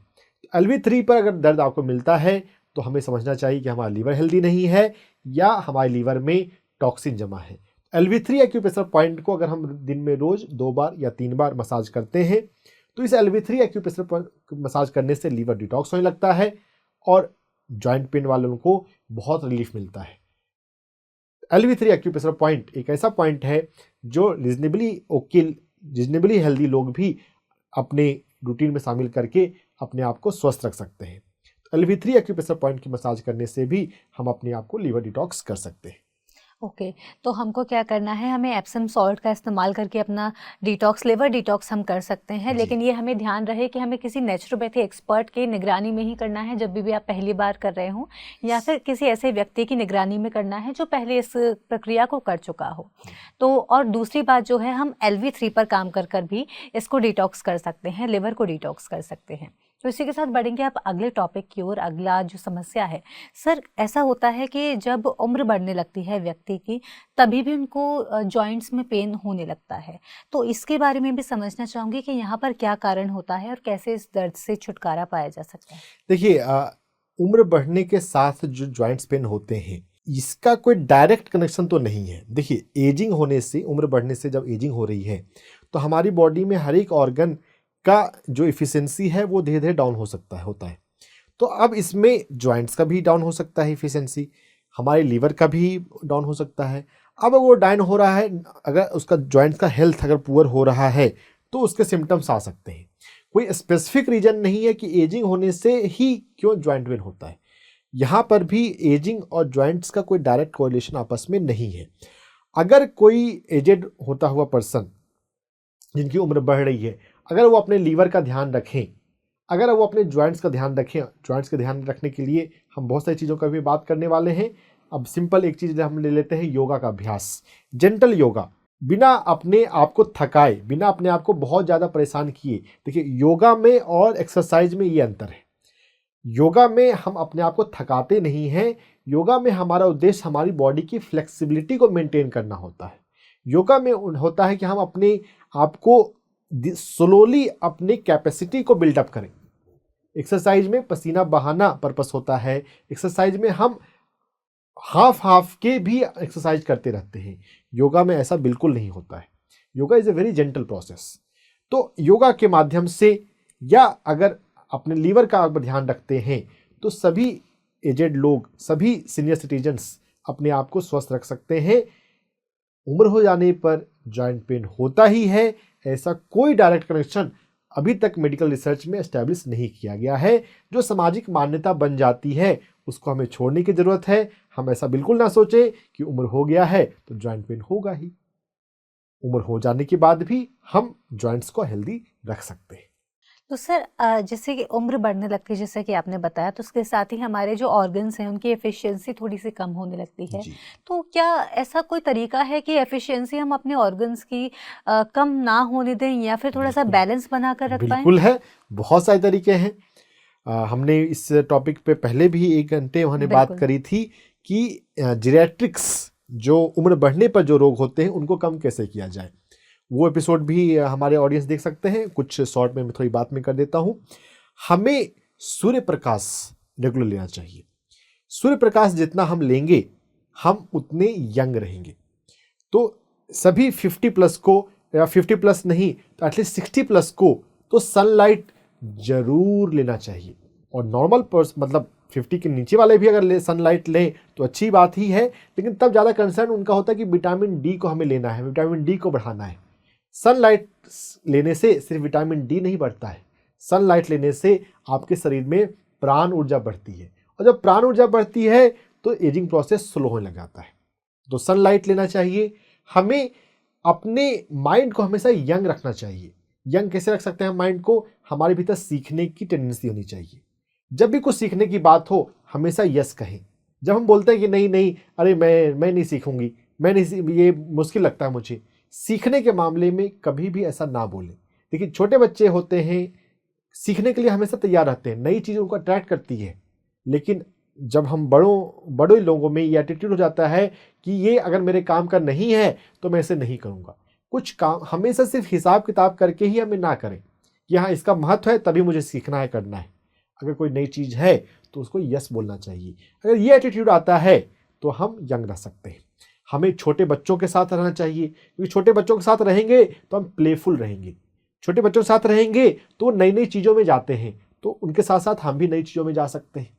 LV3 पर अगर दर्द आपको मिलता है तो हमें समझना चाहिए कि हमारा लीवर हेल्दी नहीं है या हमारे लीवर में टॉक्सिन जमा है। LV3 एक्यूप्रेशर पॉइंट को अगर हम दिन में रोज 2 बार या 3 बार मसाज करते हैं तो इस LV3 एक्यूप्रेशर पॉइंट मसाज करने से लीवर डिटॉक्स होने लगता है और जॉइंट पेन वालों को बहुत रिलीफ मिलता है। LV3 एक्यूप्रेशर पॉइंट एक ऐसा पॉइंट है जो रीजनेबली हेल्दी लोग भी अपने रूटीन में शामिल करके अपने आप को स्वस्थ रख सकते हैं। LV3 एक्यूप्रेशर पॉइंट की मसाज करने से भी हम अपने आप को लीवर डिटॉक्स कर सकते हैं। ओके तो हमको क्या करना है, हमें एप्सम सॉल्ट का इस्तेमाल करके अपना डिटॉक्स, लिवर डिटॉक्स हम कर सकते हैं, लेकिन ये हमें ध्यान रहे कि हमें किसी नेचुरोपैथी एक्सपर्ट की निगरानी में ही करना है जब भी आप पहली बार कर रहे हो, या फिर किसी ऐसे व्यक्ति की निगरानी में करना है जो पहले इस प्रक्रिया को कर चुका हो। तो और दूसरी बात जो है, हम LV3 पर काम कर कर भी इसको डिटॉक्स कर सकते हैं, लिवर को डिटॉक्स कर सकते हैं। तो इसी के साथ बढ़ेंगे आप अगले टॉपिक की ओर। अगला जो समस्या है सर, ऐसा होता है कि जब उम्र बढ़ने लगती है व्यक्ति की, तभी भी उनको जॉइंट्स में पेन होने लगता है। तो इसके बारे में भी समझना चाहूँगी कि यहाँ पर क्या कारण होता है और कैसे इस दर्द से छुटकारा पाया जा सकता है। देखिए, उम्र बढ़ने के साथ जो जॉइंट्स पेन होते हैं, इसका कोई डायरेक्ट कनेक्शन तो नहीं है। देखिए, एजिंग होने से, उम्र बढ़ने से जब एजिंग हो रही है तो हमारी बॉडी में हर एक ऑर्गन का जो इफिशियंसी है वो धीरे धीरे डाउन होता है। तो अब इसमें जॉइंट्स का भी डाउन हो सकता है इफिशियंसी, हमारे लीवर का भी डाउन हो सकता है। अब वो डाउन हो रहा है, अगर उसका जॉइंट्स का हेल्थ अगर पुअर हो रहा है तो उसके सिम्टम्स आ सकते हैं। कोई स्पेसिफिक रीजन नहीं है कि एजिंग होने से ही क्यों जॉइंट पेन होता है। यहाँ पर भी एजिंग और जॉइंट्स का कोई डायरेक्ट कोरिलेशन आपस में नहीं है। अगर कोई एजेड होता हुआ पर्सन जिनकी उम्र बढ़ रही है, अगर वो अपने लीवर का ध्यान रखें, अगर वो अपने जॉइंट्स का ध्यान रखें, जॉइंट्स का ध्यान रखने के लिए हम बहुत सारी चीज़ों का भी बात करने वाले हैं। अब सिंपल एक चीज़ हम ले लेते हैं, योगा का अभ्यास, जेंटल योगा, बिना अपने आप को थकाए, बिना अपने आप को बहुत ज़्यादा परेशान किए। देखिए, योगा में और एक्सरसाइज में ये अंतर है। योगा में हम अपने आप को थकाते नहीं हैं, योगा में हमारा उद्देश्य हमारी बॉडी की फ्लेक्सिबिलिटी को मेंटेन करना होता है। योगा में होता है कि हम अपने आप को स्लोली अपनी कैपेसिटी को बिल्डअप करें। एक्सरसाइज में पसीना बहाना पर्पस होता है, एक्सरसाइज में हम हाफ के भी एक्सरसाइज करते रहते हैं। योगा में ऐसा बिल्कुल नहीं होता है। Yoga is a very gentle process. तो योगा के माध्यम से, या अगर अपने लीवर का आप ध्यान रखते हैं तो सभी एजेड लोग, सभी सीनियर सिटीजन्स अपने आप को स्वस्थ रख सकते हैं। उम्र हो जाने पर जॉइंट पेन होता ही है, ऐसा कोई डायरेक्ट कनेक्शन अभी तक मेडिकल रिसर्च में एस्टैब्लिश नहीं किया गया है। जो सामाजिक मान्यता बन जाती है उसको हमें छोड़ने की जरूरत है। हम ऐसा बिल्कुल ना सोचें कि उम्र हो गया है तो जॉइंट पेन होगा ही। उम्र हो जाने के बाद भी हम जॉइंट्स को हेल्दी रख सकते हैं। तो सर, जैसे कि उम्र बढ़ने लगती है, जैसे कि आपने बताया, तो उसके साथ ही हमारे जो ऑर्गन्स हैं उनकी एफिशिएंसी थोड़ी सी कम होने लगती है। तो क्या ऐसा कोई तरीका है कि एफिशिएंसी हम अपने ऑर्गन्स की कम ना होने दें, या फिर थोड़ा सा बैलेंस बना कर रख पाएं? बिल्कुल है, बहुत सारे तरीके हैं। हमने इस टॉपिक पे पहले भी 1 घंटे हमने बात करी थी कि जीरियाट्रिक्स, जो उम्र बढ़ने पर जो रोग होते हैं उनको कम कैसे किया जाए। वो एपिसोड भी हमारे ऑडियंस देख सकते हैं। कुछ शॉर्ट में मैं थोड़ी बात में कर देता हूँ। हमें सूर्य प्रकाश रेगुलर लेना चाहिए। सूर्य प्रकाश जितना हम लेंगे हम उतने यंग रहेंगे। तो सभी 50 प्लस को, या 50 प्लस नहीं तो एटलीस्ट 60 प्लस को तो सनलाइट जरूर लेना चाहिए। और नॉर्मल मतलब 50 के नीचे वाले भी अगर सनलाइट लें तो अच्छी बात ही है, लेकिन तब ज़्यादा कंसर्न उनका होता है कि विटामिन डी को हमें लेना है, विटामिन डी को बढ़ाना है। सनलाइट लेने से सिर्फ विटामिन डी नहीं बढ़ता है, सनलाइट लेने से आपके शरीर में प्राण ऊर्जा बढ़ती है, और जब प्राण ऊर्जा बढ़ती है तो एजिंग प्रोसेस स्लो होने लग जाता है। तो सनलाइट लेना चाहिए। हमें अपने माइंड को हमेशा यंग रखना चाहिए। यंग कैसे रख सकते हैं हम माइंड को? हमारे भीतर सीखने की टेंडेंसी होनी चाहिए। जब भी कुछ सीखने की बात हो हमेशा यस कहें। जब हम बोलते हैं कि नहीं नहीं, अरे मैं नहीं सीखूंगी, मैं नहीं, ये मुश्किल लगता है मुझे, सीखने के मामले में कभी भी ऐसा ना बोलें। देखिए छोटे बच्चे होते हैं, सीखने के लिए हमेशा तैयार रहते हैं, नई चीज़ों को अट्रैक्ट करती है। लेकिन जब हम बड़े लोगों में ये एटीट्यूड हो जाता है कि ये अगर मेरे काम का नहीं है तो मैं इसे नहीं करूँगा। कुछ काम हमेशा सिर्फ हिसाब किताब करके ही हमें ना करें कि हाँ इसका महत्व है तभी मुझे सीखना है, करना है। अगर कोई नई चीज़ है तो उसको यस बोलना चाहिए। अगर ये एटीट्यूड आता है तो हम यंग रह सकते हैं। हमें छोटे बच्चों के साथ रहना चाहिए, क्योंकि छोटे बच्चों के साथ रहेंगे तो हम प्लेफुल रहेंगे। छोटे बच्चों के साथ रहेंगे तो नई नई चीज़ों में जाते हैं, तो उनके साथ साथ हम भी नई चीज़ों में जा सकते हैं।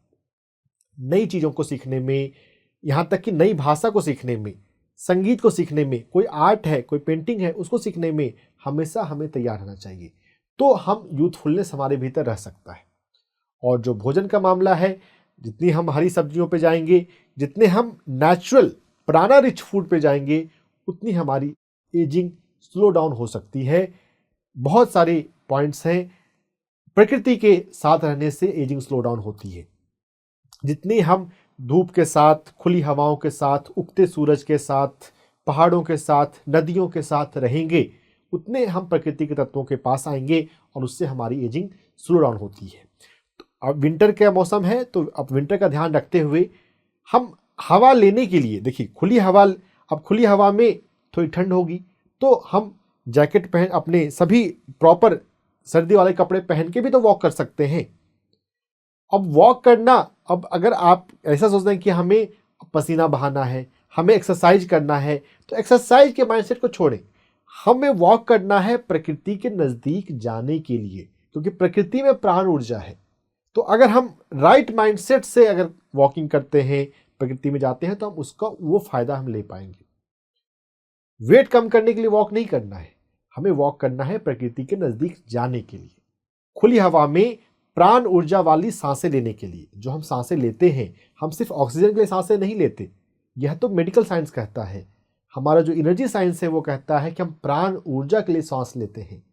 नई चीज़ों को सीखने में, यहाँ तक कि नई भाषा को सीखने में, संगीत को सीखने में, कोई आर्ट है, कोई पेंटिंग है, उसको सीखने में हमेशा हमें तैयार रहना चाहिए। तो हम यूथफुलनेस हमारे भीतर रह सकता है। और जो भोजन का मामला है, जितनी हम हरी सब्जियों पे जाएंगे, जितने हम नेचुरल प्राणा रिच फूड पे जाएंगे, उतनी हमारी एजिंग स्लो डाउन हो सकती है। बहुत सारे पॉइंट्स हैं। प्रकृति के साथ रहने से एजिंग स्लो डाउन होती है। जितनी हम धूप के साथ, खुली हवाओं के साथ, उगते सूरज के साथ, पहाड़ों के साथ, नदियों के साथ रहेंगे, उतने हम प्रकृति के तत्वों के पास आएंगे और उससे हमारी एजिंग स्लो डाउन होती है। तो अब विंटर का मौसम है, तो अब विंटर का ध्यान रखते हुए हम हवा लेने के लिए, देखिए खुली हवा में थोड़ी ठंड होगी तो हम जैकेट पहन, अपने सभी प्रॉपर सर्दी वाले कपड़े पहन के भी तो वॉक कर सकते हैं। अब वॉक करना, अब अगर आप ऐसा सोचते हैं कि हमें पसीना बहाना है, हमें एक्सरसाइज करना है, तो एक्सरसाइज के माइंडसेट को छोड़ें। हमें वॉक करना है प्रकृति के नज़दीक जाने के लिए, क्योंकि प्रकृति में प्राण ऊर्जा है। तो अगर हम राइट माइंडसेट से अगर वॉकिंग करते हैं, प्रकृति में जाते हैं, तो हम उसका वो फायदा हम ले पाएंगे। वेट कम करने के लिए वॉक नहीं करना है, हमें वॉक करना है प्रकृति के नज़दीक जाने के लिए, खुली हवा में प्राण ऊर्जा वाली सांसें लेने के लिए। जो हम सांसें लेते हैं, हम सिर्फ ऑक्सीजन के लिए सांसें नहीं लेते, यह तो मेडिकल साइंस कहता है। हमारा जो एनर्जी साइंस है वो कहता है कि हम प्राण ऊर्जा के लिए सांस लेते हैं।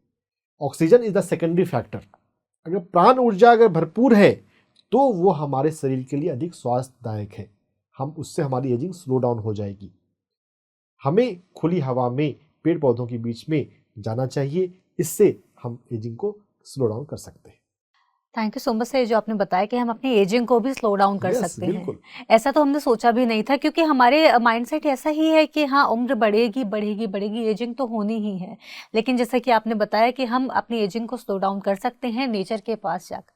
Oxygen is the secondary factor. अगर प्राण ऊर्जा अगर भरपूर है तो वो हमारे शरीर के लिए अधिक स्वास्थ्यदायक है, हम उससे हमारी एजिंग स्लो डाउन हो जाएगी। हमें खुली हवा में, पेड़ पौधों के बीच में जाना चाहिए, इससे हम एजिंग को स्लो डाउन कर सकते हैं। Thank you so much sir, जो आपने बताया कि हम अपनी एजिंग को भी स्लो डाउन कर सकते बिल्कुल। हैं। ऐसा तो हमने सोचा भी नहीं था, क्योंकि हमारे माइंडसेट ऐसा ही है कि हाँ उम्र बढ़ेगी बढ़ेगी बढ़ेगी, एजिंग तो होनी ही है। लेकिन जैसा कि आपने बताया कि हम अपनी एजिंग को स्लो डाउन कर सकते हैं नेचर के पास जाकर।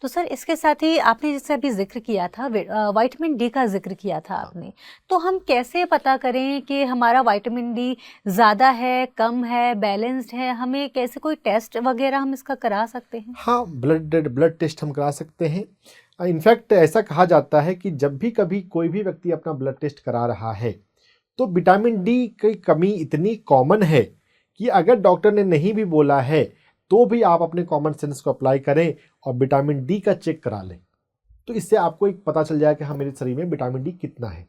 तो सर इसके साथ ही आपने जैसे अभी जिक्र किया था, विटामिन डी का जिक्र किया था आपने, तो हम कैसे पता करें कि हमारा विटामिन डी ज़्यादा है, कम है, बैलेंस्ड है? हमें कैसे कोई टेस्ट वगैरह हम इसका करा सकते हैं? हाँ, ब्लड टेस्ट हम करा सकते हैं। इनफैक्ट ऐसा कहा जाता है कि जब भी कभी कोई भी व्यक्ति अपना ब्लड टेस्ट करा रहा है तो विटामिन डी की कमी इतनी कॉमन है कि अगर डॉक्टर ने नहीं भी बोला है तो भी आप अपने कॉमन सेंस को अप्लाई करें और विटामिन डी का चेक करा लें। तो इससे आपको एक पता चल जाएगा कि हाँ मेरे शरीर में विटामिन डी कितना है।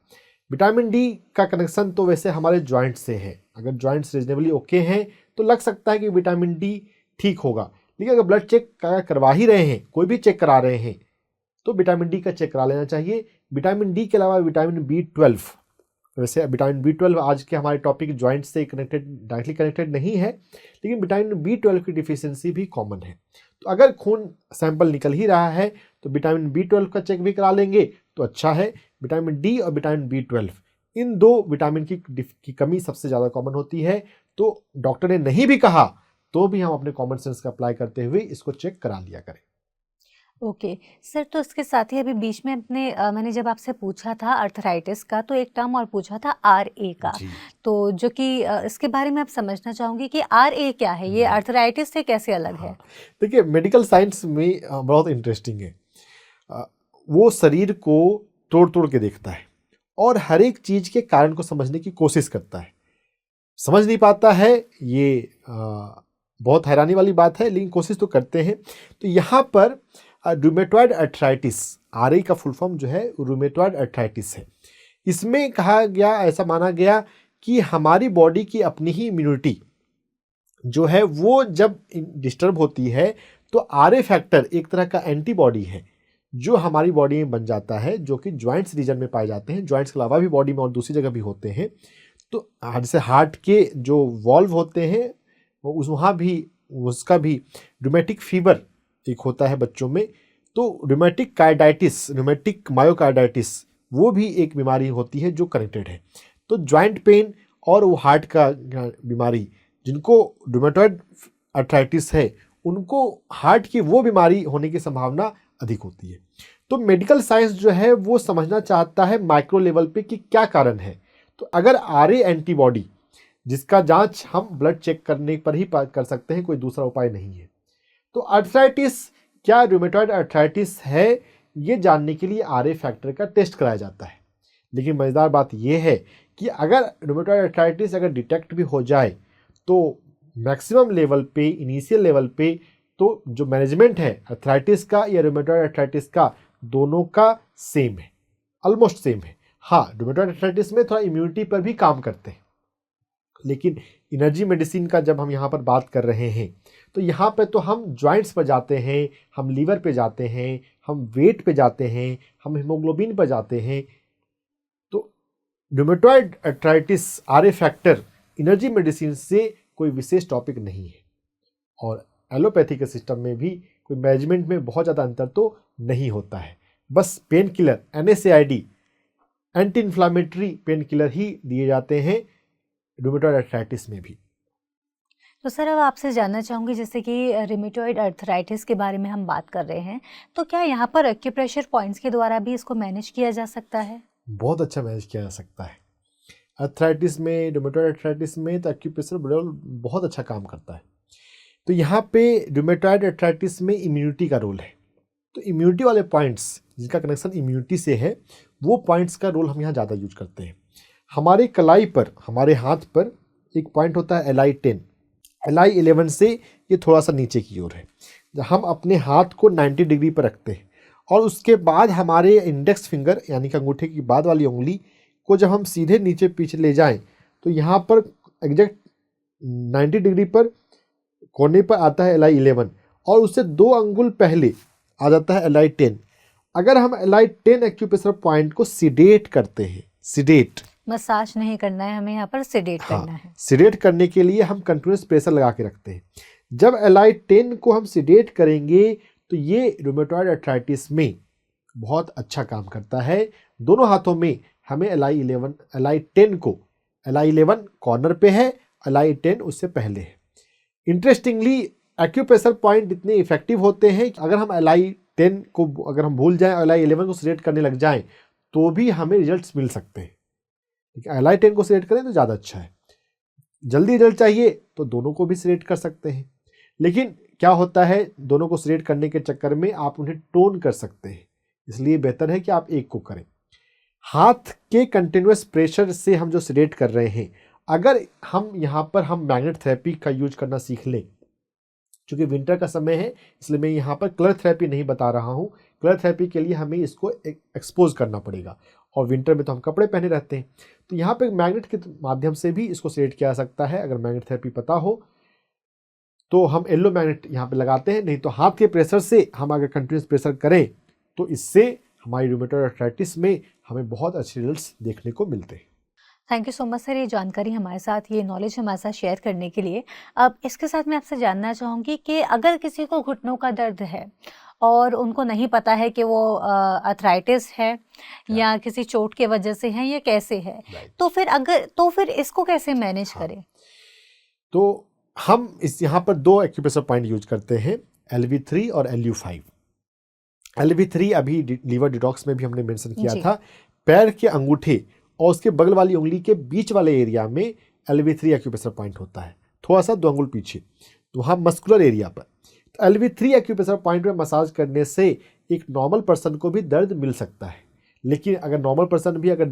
विटामिन डी का कनेक्शन तो वैसे हमारे जॉइंट से है। अगर जॉइंट्स रीजनेबली ओके हैं तो लग सकता है कि विटामिन डी ठीक होगा। लेकिन अगर ब्लड चेक करवा ही रहे हैं, कोई भी चेक करा रहे हैं, तो विटामिन डी का चेक करा लेना चाहिए। विटामिन डी के अलावा विटामिन B12, वैसे विटामिन B12 आज के हमारे टॉपिक जॉइंट से डायरेक्टली कनेक्टेड नहीं है, लेकिन विटामिन B12 की डिफिशियंसी भी कॉमन है। तो अगर खून सैंपल निकल ही रहा है तो विटामिन B12 का चेक भी करा लेंगे तो अच्छा है। विटामिन डी और विटामिन B12, इन दो विटामिन की कमी सबसे ज़्यादा कॉमन होती है। तो डॉक्टर ने नहीं भी कहा तो भी हम अपने कॉमन सेंस का अप्लाई करते हुए इसको चेक करा लिया करें। ओके सर, तो इसके साथ ही अभी बीच में मैंने जब आपसे पूछा था अर्थराइटिस का, तो एक टर्म और पूछा था RA का। जी तो जो कि इसके बारे में आप समझना चाहूँगी कि RA क्या है, ये जी अर्थराइटिस से कैसे अलग है? हाँ, देखिए मेडिकल साइंस में बहुत इंटरेस्टिंग है। अ, वो शरीर को तोड़ तोड़ के देखता है और हर एक चीज के कारण को समझने की कोशिश करता है। समझ नहीं पाता है, ये बहुत हैरानी वाली बात है, लेकिन कोशिश तो करते हैं। तो यहाँ पर रूमेटॉइड अर्थराइटिस, RA का फुल फॉर्म जो है रूमेटॉइड अर्थराइटिस है। इसमें कहा गया, ऐसा माना गया कि हमारी बॉडी की अपनी ही इम्यूनिटी जो है वो जब डिस्टर्ब होती है तो RA फैक्टर एक तरह का एंटीबॉडी है जो हमारी बॉडी में बन जाता है, जो कि जॉइंट्स रीजन में पाए जाते हैं। जॉइंट्स के अलावा भी बॉडी में और दूसरी जगह भी होते हैं। तो जैसे हार्ट के जो वॉल्व होते हैं वहाँ भी, उसका भी रूमेटिक फीवर एक होता है बच्चों में। तो रूमेटिक कार्डाइटिस, रूमेटिक मायोकार्डाइटिस, वो भी एक बीमारी होती है जो कनेक्टेड है। तो जॉइंट पेन और वो हार्ट का बीमारी, जिनको रूमेटॉइड अर्थराइटिस है, उनको हार्ट की वो बीमारी होने की संभावना अधिक होती है। तो मेडिकल साइंस जो है वो समझना चाहता है माइक्रो लेवल पे कि क्या कारण है। तो अगर RA एंटीबॉडी, जिसका जांच हम ब्लड चेक करने पर ही कर सकते हैं, कोई दूसरा उपाय नहीं है। तो अर्थराइटिस क्या रूमेटॉइड अर्थराइटिस है, ये जानने के लिए RA फैक्टर का टेस्ट कराया जाता है। लेकिन मजेदार बात यह है कि अगर रूमेटॉइड अर्थराइटिस अगर डिटेक्ट भी हो जाए तो मैक्सिमम लेवल पे, इनिशियल लेवल पे, तो जो मैनेजमेंट है अर्थराइटिस का या रूमेटॉइड अर्थराइटिस का, दोनों का सेम है, ऑलमोस्ट सेम है। हाँ, रूमेटॉइड अर्थराइटिस में थोड़ा इम्यूनिटी पर भी काम करते हैं, लेकिन एनर्जी मेडिसिन का जब हम यहाँ पर बात कर रहे हैं तो यहाँ पे तो हम जॉइंट्स पर जाते हैं, हम लीवर पे जाते हैं, हम वेट पे जाते हैं, हम हीमोग्लोबिन पर जाते हैं। तो rheumatoid arthritis RA factor energy medicine से कोई विशेष टॉपिक नहीं है, और एलोपैथी के सिस्टम में भी कोई मैनेजमेंट में बहुत ज़्यादा अंतर तो नहीं होता है। बस pain killer, NSAID, anti inflammatory pain killer ही दिए जाते हैं रूमेटॉइड अर्थराइटिस में भी। तो सर, अब आपसे जानना चाहूँगी, जैसे कि रिमेटॉइड अर्थराइटिस के बारे में हम बात कर रहे हैं, तो क्या यहाँ पर एक्यूप्रेशर पॉइंट्स के द्वारा भी इसको मैनेज किया जा सकता है? बहुत अच्छा मैनेज किया जा सकता है। अर्थराइटिस में, रूमेटॉइड अर्थराइटिस में तो एक्यूप्रेशर बहुत अच्छा काम करता है। तो यहाँ पे रूमेटॉइड अर्थराइटिस में इम्यूनिटी का रोल है। तो इम्यूनिटी वाले पॉइंट्स, जिनका कनेक्शन इम्यूनिटी से है, वो पॉइंट्स का रोल हम यहाँ ज़्यादा यूज करते हैं। हमारे कलाई पर, हमारे हाथ पर एक पॉइंट होता है LI10। LI11 से ये थोड़ा सा नीचे की ओर है। हम अपने हाथ को 90 डिग्री पर रखते हैं और उसके बाद हमारे इंडेक्स फिंगर यानी कि अंगूठे की बाद वाली उंगली को जब हम सीधे नीचे पीछे ले जाएं तो यहाँ पर एग्जैक्ट 90 डिग्री पर कोने पर आता है LI11 और उससे 2 अंगुल पहले आ जाता है LI10। अगर हम LI10 एक्यूप्रेशर पॉइंट को सिडेट करते हैं, सिडेट, मसाज नहीं करना है हमें, यहाँ पर सिडेट करना है। सिडेट करने के लिए हम कंटिन्यूस प्रेशर लगा के रखते हैं। जब LI10 को हम सिडेट करेंगे तो ये रूमेटॉइड अर्थराइटिस में बहुत अच्छा काम करता है। दोनों हाथों में हमें LI10 को, LI11 कॉर्नर पे है, LI10 उससे पहले है। इंटरेस्टिंगली एक्यूप्रेशर पॉइंट इतने इफेक्टिव होते हैं कि अगर हम LI10 को अगर हम भूल जाएं, LI11 को सिलेक्ट करने लग जाएं, तो भी हमें रिजल्ट्स मिल सकते हैं। LI10 को सिलेक्ट करें तो ज़्यादा अच्छा है। जल्दी रिजल्ट चाहिए तो दोनों को भी सिलेक्ट कर सकते हैं, लेकिन क्या होता है, दोनों को सिलेक्ट करने के चक्कर में आप उन्हें टोन कर सकते हैं, इसलिए बेहतर है कि आप एक को करें। हाथ के कंटिन्यूस प्रेशर से हम जो सिलेक्ट कर रहे हैं, अगर हम यहाँ पर हम मैग्नेट थेरेपी का यूज करना सीख लें, क्योंकि विंटर का समय है इसलिए मैं यहाँ पर कलर थेरेपी नहीं बता रहा हूँ। कलर थेरेपी के लिए हमें इसको एक्सपोज करना पड़ेगा और विंटर में तो हम कपड़े पहने रहते हैं। तो यहाँ पे मैग्नेट के माध्यम से भी इसको सिलेक्ट किया जा सकता है। अगर मैग्नेट थेरेपी पता हो तो हम येलो मैग्नेट यहाँ पे लगाते हैं, नहीं तो हाथ के प्रेशर से हम अगर कंटिन्यूस प्रेशर करें तो इससे हमारी रूमेटॉइड अर्थराइटिस में हमें बहुत अच्छे रिजल्ट्स देखने को मिलते हैं। Thank you so much sir, ये जानकारी हमारे साथ, ये नॉलेज हमारे साथ शेयर करने के लिए। अब इसके साथ मैं आपसे जानना चाहूँगी कि अगर किसी को घुटनों का दर्द है और उनको नहीं पता है कि वो अर्थराइटिस है या किसी चोट के वजह से है या कैसे है, तो फिर इसको कैसे मैनेज करें? तो हम इस यहाँ पर 2 एक्यूप्रेशर पॉइंट यूज करते हैं, LV3 और LU5। LV3 अभी लीवर डिटॉक्स में भी हमने मेंशन किया जी। था। पैर के अंगूठे और उसके बगल वाली उंगली के बीच वाले एरिया में LV3 एक्यूप्रेशर पॉइंट होता है, थोड़ा सा 2 अंगुल पीछे, तो वहाँ मस्कुलर एरिया पर। तो LV3 एक्यूप्रेशर पॉइंट में मसाज करने से एक नॉर्मल पर्सन को भी दर्द मिल सकता है, लेकिन अगर नॉर्मल पर्सन भी अगर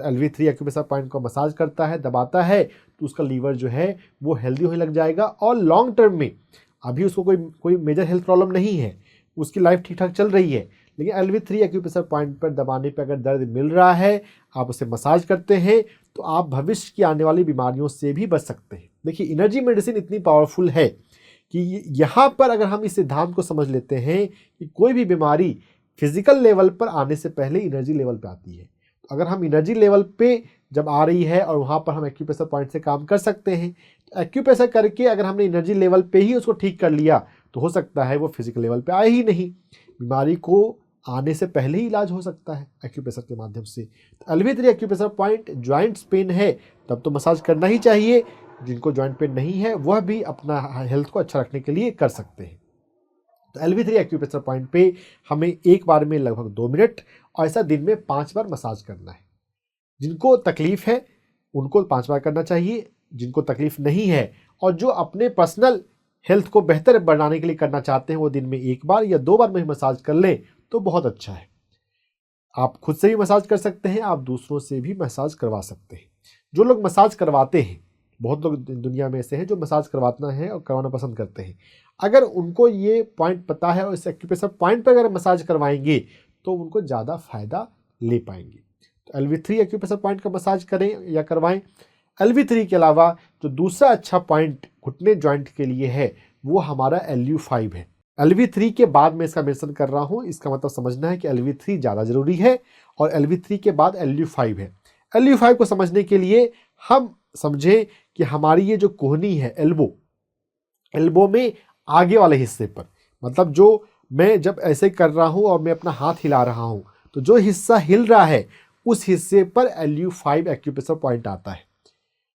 LV3 एक्यूप्रेशर पॉइंट को मसाज करता है, दबाता है, तो उसका लीवर जो है वो हेल्दी होने लग जाएगा और लॉन्ग टर्म में, अभी उसको कोई मेजर हेल्थ प्रॉब्लम नहीं है, उसकी लाइफ ठीक ठाक चल रही है, लेकिन LV3 एक्यूप्रेशर पॉइंट पर दबाने पर अगर दर्द मिल रहा है, आप उसे मसाज करते हैं, तो आप भविष्य की आने वाली बीमारियों से भी बच सकते हैं। देखिए, एनर्जी मेडिसिन इतनी पावरफुल है कि यहाँ पर अगर हम इस सिद्धांत को समझ लेते हैं कि कोई भी बीमारी फिजिकल लेवल पर आने से पहले एनर्जी लेवल पे आती है, तो अगर हम एनर्जी लेवल पे जब आ रही है और वहाँ पर हम एक्यूप्रेशर पॉइंट से काम कर सकते हैं, तो एक्यूप्रेशर करके अगर हमने एनर्जी लेवल पे ही उसको ठीक कर लिया, तो हो सकता है वो फिजिकल लेवल पे आए ही नहीं, बीमारी को आने से पहले ही इलाज हो सकता है एक्यूप्रेशर के माध्यम से। तो LV3 acupressure point, joints pain है तब तो मसाज करना ही चाहिए, जिनको जॉइंट पेन नहीं है वह भी अपना हेल्थ को अच्छा रखने के लिए कर सकते हैं। तो LV3 एक्यूप्रेशर पॉइंट पे हमें एक बार में लगभग 2 मिनट और ऐसा दिन में 5 बार मसाज करना है। जिनको तकलीफ है उनको 5 बार करना चाहिए, जिनको तकलीफ नहीं है और जो अपने पर्सनल हेल्थ को बेहतर बनाने के लिए करना चाहते हैं, वो दिन में 1 बार या 2 बार में मसाज कर लें तो बहुत अच्छा है। आप खुद से भी मसाज कर सकते हैं, आप दूसरों से भी मसाज करवा सकते हैं। जो लोग मसाज करवाते हैं, बहुत लोग दुनिया में ऐसे हैं जो मसाज करवाना है और करवाना पसंद करते हैं, अगर उनको ये पॉइंट पता है और इस एक्यूप्रेशर पॉइंट पर अगर मसाज करवाएंगे तो उनको ज़्यादा फायदा ले पाएंगे। तो LV3 एक्यूप्रेशर पॉइंट का मसाज करें या करवाएं। LV3 के अलावा जो दूसरा अच्छा पॉइंट घुटने जॉइंट के लिए है वो हमारा LU5 है। LV3 के बाद मैं इसका मेंशन कर रहा हूँ, इसका मतलब समझना है कि LV3 ज़्यादा जरूरी है और LV3 के बाद LU5 है। LU5 को समझने के लिए हम समझें कि हमारी ये जो कोहनी है, एल्बो में आगे वाले हिस्से पर, मतलब जो मैं जब ऐसे कर रहा हूँ और मैं अपना हाथ हिला रहा हूँ, तो जो हिस्सा हिल रहा है उस हिस्से पर LU5 एक्यूप्रेशर पॉइंट आता है।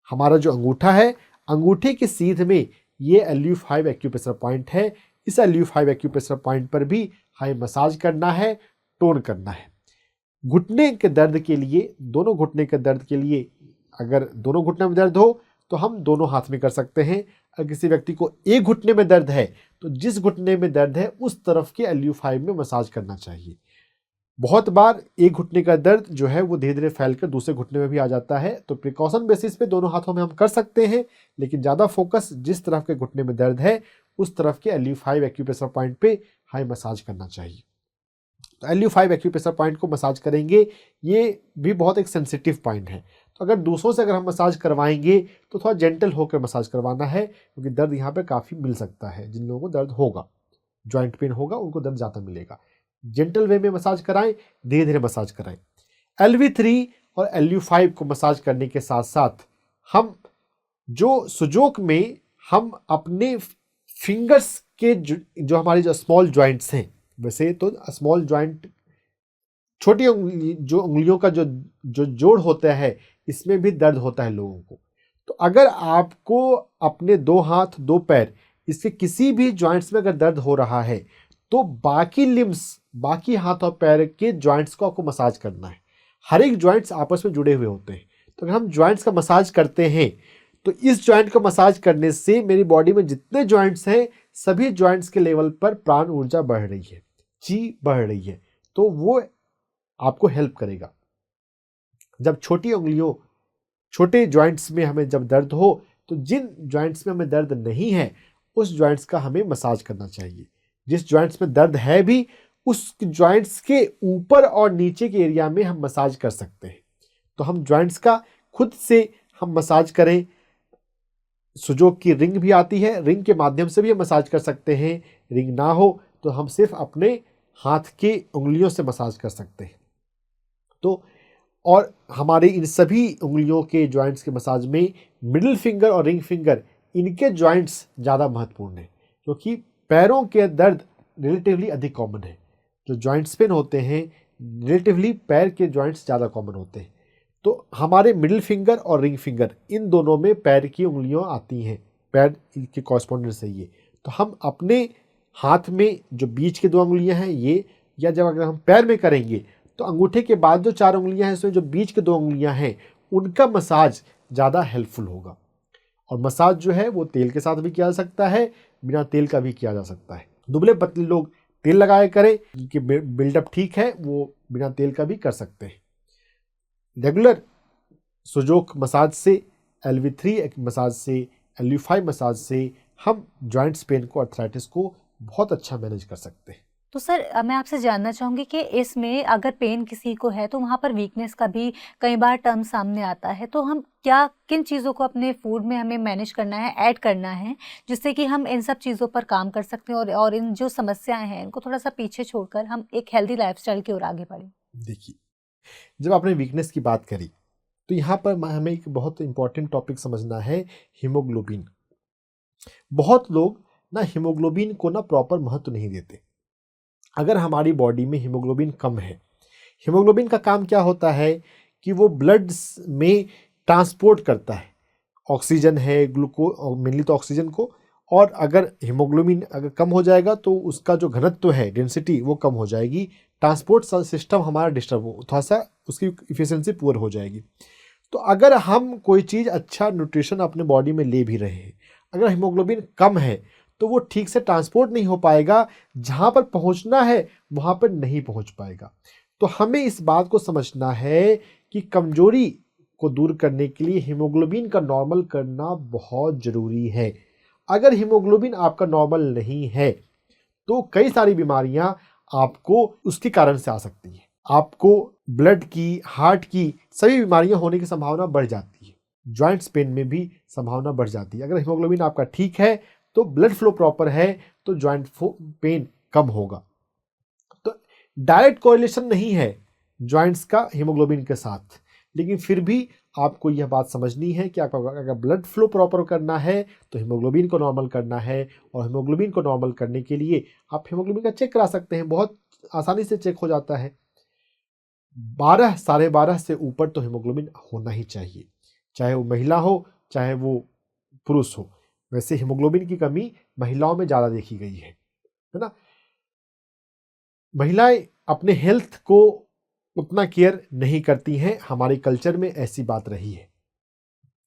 हमारा जो अंगूठा है, अंगूठे की सीध में ये LU5 एक्यूप्रेशर पॉइंट है। इस LU5 एक्यूप्रेशर पॉइंट पर भी हमें मसाज करना है, टोन करना है। घुटने के दर्द के लिए, दोनों घुटने के दर्द के लिए, अगर दोनों घुटने में दर्द हो तो हम दोनों हाथ में कर सकते हैं। अगर किसी व्यक्ति को एक घुटने में दर्द है तो जिस घुटने में दर्द है उस तरफ के LU5 में मसाज करना चाहिए। बहुत बार एक घुटने का दर्द जो है वो धीरे धीरे फैलकर दूसरे घुटने में भी आ जाता है, तो प्रिकॉशन बेसिस पे दोनों हाथों में हम कर सकते हैं, लेकिन ज़्यादा फोकस जिस तरफ के घुटने में दर्द है उस तरफ के LU5 एक्यूप्रेशर पॉइंट पे हमें मसाज करना चाहिए। तो LU5 एक्यूप्रेशर पॉइंट को मसाज करेंगे, ये भी बहुत एक सेंसिटिव पॉइंट है, तो अगर दूसरों से अगर हम मसाज करवाएंगे तो थोड़ा जेंटल होकर मसाज करवाना है, क्योंकि दर्द यहाँ पे काफ़ी मिल सकता है। जिन लोगों को दर्द होगा, जॉइंट पेन होगा, उनको दर्द ज़्यादा मिलेगा। जेंटल वे में मसाज कराएं, धीरे धीरे मसाज कराएं। LV3 और LU5 को मसाज करने के साथ साथ हम जो सुजोक में हम अपने फिंगर्स के जो हमारी जो स्मॉल जॉइंट्स हैं, वैसे तो स्मॉल जॉइंट छोटी उंगली, जो उंगलियों का जो जोड़ होता है, इसमें भी दर्द होता है लोगों को। तो अगर आपको अपने 2 हाथ 2 पैर इसके किसी भी जॉइंट्स में अगर दर्द हो रहा है तो बाकी लिम्स, बाकी हाथ और पैर के जॉइंट्स को आपको मसाज करना है। हर एक जॉइंट्स आपस में जुड़े हुए होते हैं, तो अगर हम जॉइंट्स का मसाज करते हैं तो इस जॉइंट का मसाज करने से मेरी बॉडी में जितने जॉइंट्स हैं सभी जॉइंट्स के लेवल पर प्राण ऊर्जा बढ़ रही है, ची बढ़ रही है, तो वो आपको हेल्प करेगा। जब छोटी उंगलियों, छोटे जॉइंट्स में हमें जब दर्द हो तो जिन जॉइंट्स में हमें दर्द नहीं है उस जॉइंट्स का हमें मसाज करना चाहिए। जिस जॉइंट्स में दर्द है भी उस जॉइंट्स के ऊपर और नीचे के एरिया में हम मसाज कर सकते हैं। तो हम जॉइंट्स का खुद से हम मसाज करें। सुजोक की रिंग भी आती है, रिंग के माध्यम से भी हम मसाज कर सकते हैं। रिंग ना हो तो हम सिर्फ अपने हाथ के उंगलियों से मसाज कर सकते हैं। तो और हमारे इन सभी उंगलियों के जॉइंट्स के मसाज में मिडिल फिंगर और रिंग फिंगर, इनके जॉइंट्स ज़्यादा महत्वपूर्ण है, क्योंकि पैरों के दर्द रिलेटिवली अधिक कॉमन है। जो जॉइंट्स पेन होते हैं रिलेटिवली पैर के जॉइंट्स ज़्यादा कॉमन होते हैं। तो हमारे मिडिल फिंगर और रिंग फिंगर, इन दोनों में पैर की उंगलियां आती हैं, पैर के कॉरस्पॉन्डेंट से ये। तो हम अपने हाथ में जो बीच की 2 उंगलियां हैं ये या जब अगर हम पैर में करेंगे तो अंगूठे के बाद जो 4 उंगलियां हैं उसमें जो बीच के 2 उंगलियां हैं उनका मसाज ज़्यादा हेल्पफुल होगा। और मसाज जो है वो तेल के साथ भी किया जा सकता है, बिना तेल का भी किया जा सकता है। दुबले पतले लोग तेल लगाए करें, जिनकी बिल्डअप ठीक है वो बिना तेल का भी कर सकते हैं। रेगुलर सुजोक मसाज से, LV3 मसाज से, LV5 मसाज से हम जॉइंट्स पेन को, अर्थराइटिस को बहुत अच्छा मैनेज कर सकते हैं। तो सर मैं आपसे जानना चाहूँगी कि इसमें अगर पेन किसी को है तो वहाँ पर वीकनेस का भी कई बार टर्म सामने आता है, तो हम क्या किन चीज़ों को अपने फूड में हमें मैनेज करना है, ऐड करना है, जिससे कि हम इन सब चीज़ों पर काम कर सकते हैं और इन जो समस्याएं हैं इनको थोड़ा सा पीछे छोड़कर हम एक हेल्दी लाइफस्टाइल की ओर आगे बढ़ें। देखिए, जब आपने वीकनेस की बात करी तो यहाँ पर हमें एक बहुत इंपॉर्टेंट टॉपिक समझना है, हीमोग्लोबिन। बहुत लोग ना हीमोग्लोबिन को ना प्रॉपर महत्व नहीं देते। अगर हमारी बॉडी में हीमोग्लोबिन कम है, हीमोग्लोबिन का काम क्या होता है कि वो ब्लड में ट्रांसपोर्ट करता है, ऑक्सीजन है, ग्लूकोज, मेनली तो ऑक्सीजन को। और अगर हीमोग्लोबिन अगर कम हो जाएगा तो उसका जो घनत्व है, डेंसिटी, वो कम हो जाएगी, ट्रांसपोर्ट सिस्टम हमारा डिस्टर्ब हो, थोड़ा सा उसकी इफिशिएंसी पुअर हो जाएगी। तो अगर हम कोई चीज़ अच्छा न्यूट्रिशन अपने बॉडी में ले भी रहे हैं, अगर हीमोग्लोबिन कम है तो वो ठीक से ट्रांसपोर्ट नहीं हो पाएगा, जहाँ पर पहुँचना है वहाँ पर नहीं पहुँच पाएगा। तो हमें इस बात को समझना है कि कमजोरी को दूर करने के लिए हीमोग्लोबिन का नॉर्मल करना बहुत ज़रूरी है। अगर हीमोग्लोबिन आपका नॉर्मल नहीं है तो कई सारी बीमारियां आपको उसके कारण से आ सकती हैं। आपको ब्लड की, हार्ट की सभी बीमारियां होने की संभावना बढ़ जाती है। जॉइंट्स पेन में भी संभावना बढ़ जाती है। अगर हीमोग्लोबिन आपका ठीक है तो ब्लड फ्लो प्रॉपर है तो जॉइंट पेन कम होगा। तो डायरेक्ट कोरिलेशन नहीं है जॉइंट्स का हीमोग्लोबिन के साथ, लेकिन फिर भी आपको यह बात समझनी है कि आपका अगर ब्लड फ्लो प्रॉपर करना है तो हीमोग्लोबिन को नॉर्मल करना है। और हीमोग्लोबिन को नॉर्मल करने के लिए आप हीमोग्लोबिन का चेक करा सकते हैं, बहुत आसानी से चेक हो जाता है। 12 साढ़े 12 से ऊपर तो हीमोग्लोबिन होना ही चाहिए, चाहे वो महिला हो चाहे वो पुरुष हो। वैसे हीमोग्लोबिन की कमी महिलाओं में ज़्यादा देखी गई है ना। महिलाएं अपने हेल्थ को उतना केयर नहीं करती हैं, हमारे कल्चर में ऐसी बात रही है।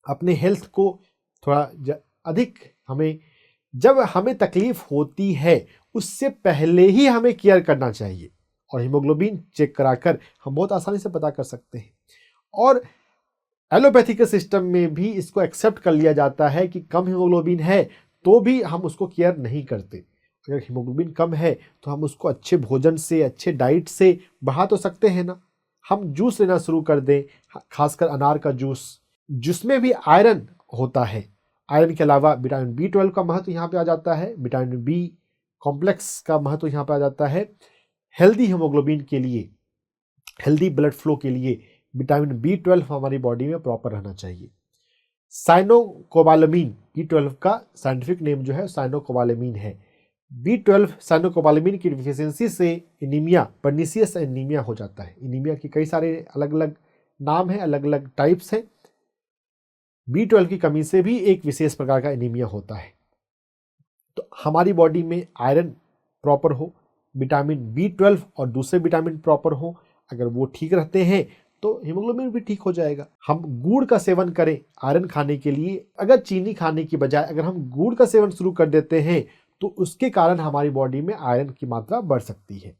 अपने हेल्थ को थोड़ा अधिक जब हमें तकलीफ होती है उससे पहले ही हमें केयर करना चाहिए। और हीमोग्लोबिन चेक कराकर हम बहुत आसानी से पता कर सकते हैं। और एलोपैथी के सिस्टम में भी इसको एक्सेप्ट कर लिया जाता है कि कम हीमोग्लोबिन है तो भी हम उसको केयर नहीं करते। अगर हीमोग्लोबिन कम है तो हम उसको अच्छे भोजन से, अच्छे डाइट से बढ़ा तो सकते हैं ना। हम जूस लेना शुरू कर दें, खासकर अनार का जूस, जिसमें भी आयरन होता है। आयरन के अलावा विटामिन B12 का महत्व यहाँ पे आ जाता है, विटामिन B कॉम्प्लेक्स का महत्व यहाँ पे आ जाता है। हेल्दी हीमोग्लोबिन के लिए, हेल्दी ब्लड फ्लो के लिए विटामिन B12 हमारी बॉडी में प्रॉपर रहना चाहिए। साइनोकोबालामिन, B12 का साइंटिफिक नेम जो है साइनोकोबालामिन है। B12 साइनोकोबालामिन की डिफिशियंसी से एनीमिया, पर्नीशियस एनीमिया हो जाता है। एनीमिया के कई सारे अलग अलग नाम हैं, अलग अलग टाइप्स हैं। B12 की कमी से भी एक विशेष प्रकार का एनीमिया होता है। तो हमारी बॉडी में आयरन प्रॉपर हो, विटामिन B12 और दूसरे विटामिन प्रॉपर हो, अगर वो ठीक रहते हैं तो हीमोग्लोबिन भी ठीक हो जाएगा। हम गुड़ का सेवन करें आयरन खाने के लिए, अगर चीनी खाने की बजाय अगर हम गुड़ का सेवन शुरू कर देते हैं तो उसके कारण हमारी बॉडी में आयरन की मात्रा बढ़ सकती है।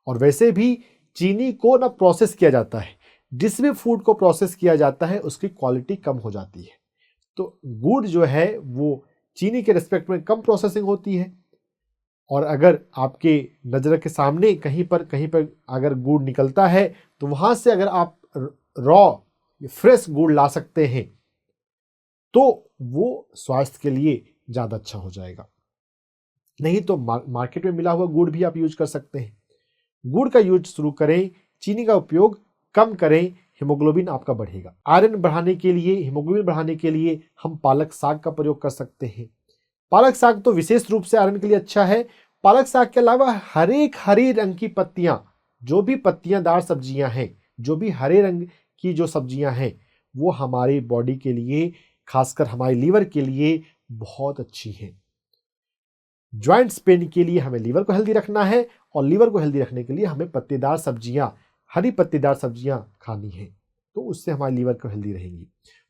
और वैसे भी चीनी को ना प्रोसेस किया जाता है, जिस भी फूड को प्रोसेस किया जाता है उसकी क्वालिटी कम हो जाती है। तो गुड़ जो है वो चीनी के रिस्पेक्ट में कम प्रोसेसिंग होती है। और अगर आपके नज़र के सामने कहीं पर अगर गुड़ निकलता है तो वहाँ से अगर आप रॉ फ्रेश गुड़ ला सकते हैं तो वो स्वास्थ्य के लिए ज़्यादा अच्छा हो जाएगा। नहीं तो मार्केट में मिला हुआ गुड़ भी आप यूज कर सकते हैं। गुड़ का यूज शुरू करें, चीनी का उपयोग कम करें, हीमोग्लोबिन आपका बढ़ेगा। आयरन बढ़ाने के लिए, हीमोग्लोबिन बढ़ाने के लिए हम पालक साग का प्रयोग कर सकते हैं। पालक साग तो विशेष रूप से आयरन के लिए अच्छा है। पालक साग के अलावा हरे रंग की पत्तियां, जो भी पत्तियांदार सब्जियां हैं, जो भी हरे रंग की जो सब्जियां हैं, वो हमारी बॉडी के लिए, खासकर हमारे लीवर के लिए बहुत अच्छी हैं। जॉइंट्स पेन के लिए हमें लीवर को हेल्दी रखना है, और लीवर को हेल्दी रखने के लिए हमें पत्तेदार सब्जियाँ, हरी पत्तेदार सब्जियाँ खानी है, तो उससे हमारे लीवर को हेल्दी रहेंगी।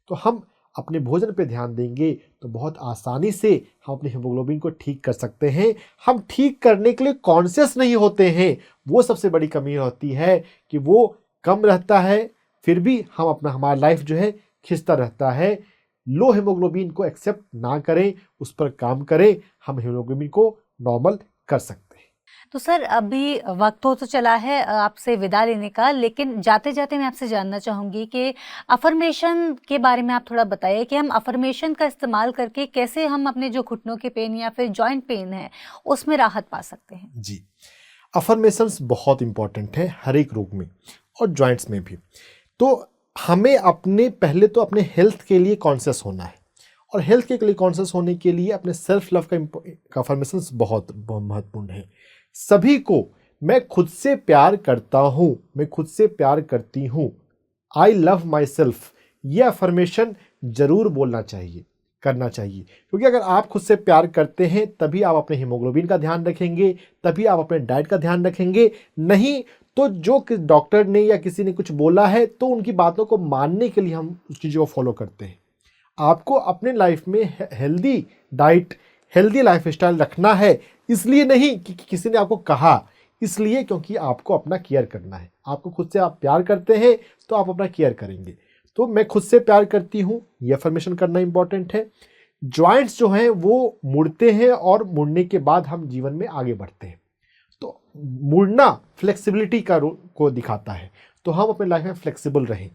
तो हम अपने भोजन पे ध्यान देंगे तो बहुत आसानी से हम अपने हीमोग्लोबिन को ठीक कर सकते हैं। हम ठीक करने के लिए कॉन्शियस नहीं होते हैं, वो सबसे बड़ी कमी होती है कि वो कम रहता है, फिर भी हम हमारा लाइफ जो है खिंचता रहता है। लो हीमोग्लोबिन को एक्सेप्ट ना करें, उस पर काम करें, हम हीमोग्लोबिन को नॉर्मल कर सकते हैं। तो सर अभी वक्त तो चला है आपसे विदा लेने का, लेकिन जाते जाते मैं आपसे जानना चाहूँगी कि अफर्मेशन के बारे में आप थोड़ा बताइए कि हम अफर्मेशन का इस्तेमाल करके कैसे हम अपने जो घुटनों के पेन या फिर जॉइंट पेन है उसमें राहत पा सकते हैं। जी, अफर्मेशंस बहुत इंपॉर्टेंट है हर एक रोग में और जॉइंट्स में भी। तो हमें पहले तो अपने हेल्थ के लिए कॉन्शियस होना है, और हेल्थ के लिए कॉन्शियस होने के लिए अपने सेल्फ लव का अफर्मेशंस बहुत महत्वपूर्ण है। सभी को मैं खुद से प्यार करता हूँ, मैं खुद से प्यार करती हूँ, आई लव माई सेल्फ, ये अफर्मेशन जरूर बोलना चाहिए, करना चाहिए। क्योंकि अगर आप खुद से प्यार करते हैं तभी आप अपने हीमोग्लोबिन का ध्यान रखेंगे, तभी आप अपने डाइट का ध्यान रखेंगे। नहीं तो जो डॉक्टर ने या किसी ने कुछ बोला है तो उनकी बातों को मानने के लिए हम उस चीज़ों को फॉलो करते हैं। आपको अपने लाइफ में healthy diet, healthy life style रखना है, इसलिए नहीं कि किसी ने आपको कहा, इसलिए क्योंकि आपको अपना केयर करना है। आपको खुद से आप प्यार करते हैं तो आप अपना केयर करेंगे। तो मैं खुद से प्यार करती हूँ, ये अफर्मेशन करना इंपॉर्टेंट है। जॉइंट्स जो हैं वो मुड़ते हैं और मुड़ने के बाद हम जीवन में आगे बढ़ते हैं। तो मुड़ना फ्लेक्सिबिलिटी को दिखाता है, तो हम अपने लाइफ में फ्लेक्सिबल रहें।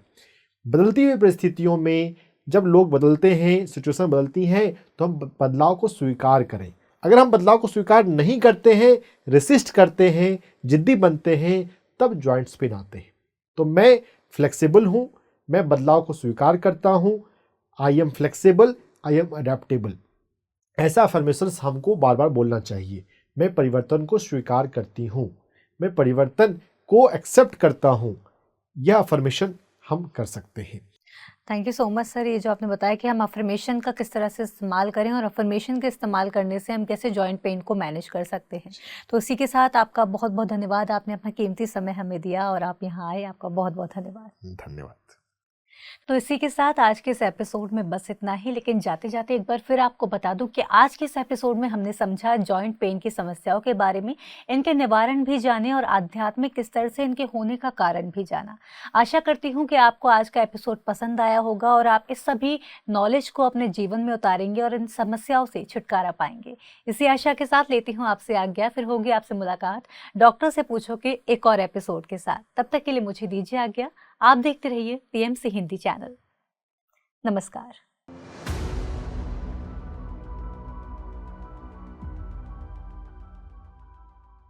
बदलती हुई परिस्थितियों में जब लोग बदलते हैं, सिचुएशन बदलती हैं, तो हम बदलाव को स्वीकार करें। अगर हम बदलाव को स्वीकार नहीं करते हैं, रेसिस्ट करते हैं, जिद्दी बनते हैं, तब जॉइंट्स पेन आते हैं। तो मैं फ्लेक्सिबल हूँ, मैं बदलाव को स्वीकार करता हूँ, I am flexible, I am adaptable. ऐसा अफर्मेशंस हमको बार बार बोलना चाहिए। मैं परिवर्तन को स्वीकार करती हूँ, मैं परिवर्तन को एक्सेप्ट करता हूँ, यह अफर्मेशन हम कर सकते हैं। Thank you so much sir, ये जो आपने बताया कि हम अफर्मेशन का किस तरह से इस्तेमाल करें और अफर्मेशन के इस्तेमाल करने से हम कैसे जॉइंट पेन को मैनेज कर सकते हैं। तो इसी के साथ आपका बहुत बहुत धन्यवाद, आपने अपना कीमती समय हमें दिया और आप यहाँ आए, आपका बहुत बहुत धन्यवाद। धन्यवाद। तो इसी के साथ आज के इस एपिसोड में बस इतना ही, लेकिन जाते जाते एक बार फिर आपको बता दूं कि आज के इस एपिसोड में हमने समझा जॉइंट पेन की समस्याओं के बारे में, इनके निवारण भी जाने और आध्यात्मिक स्तर से इनके होने का कारण भी जाना। आशा करती हूं कि आपको आज का एपिसोड पसंद आया होगा और आप इस सभी नॉलेज को अपने जीवन में उतारेंगे और इन समस्याओं से छुटकारा पाएंगे। इसी आशा के साथ लेती हूँ आपसे आज्ञा, फिर होगी आपसे मुलाकात डॉक्टर से पूछो के एक और एपिसोड के साथ। तब तक के लिए मुझे दीजिए आज्ञा। आप देखते रहिए PMC हिंदी चैनल। नमस्कार।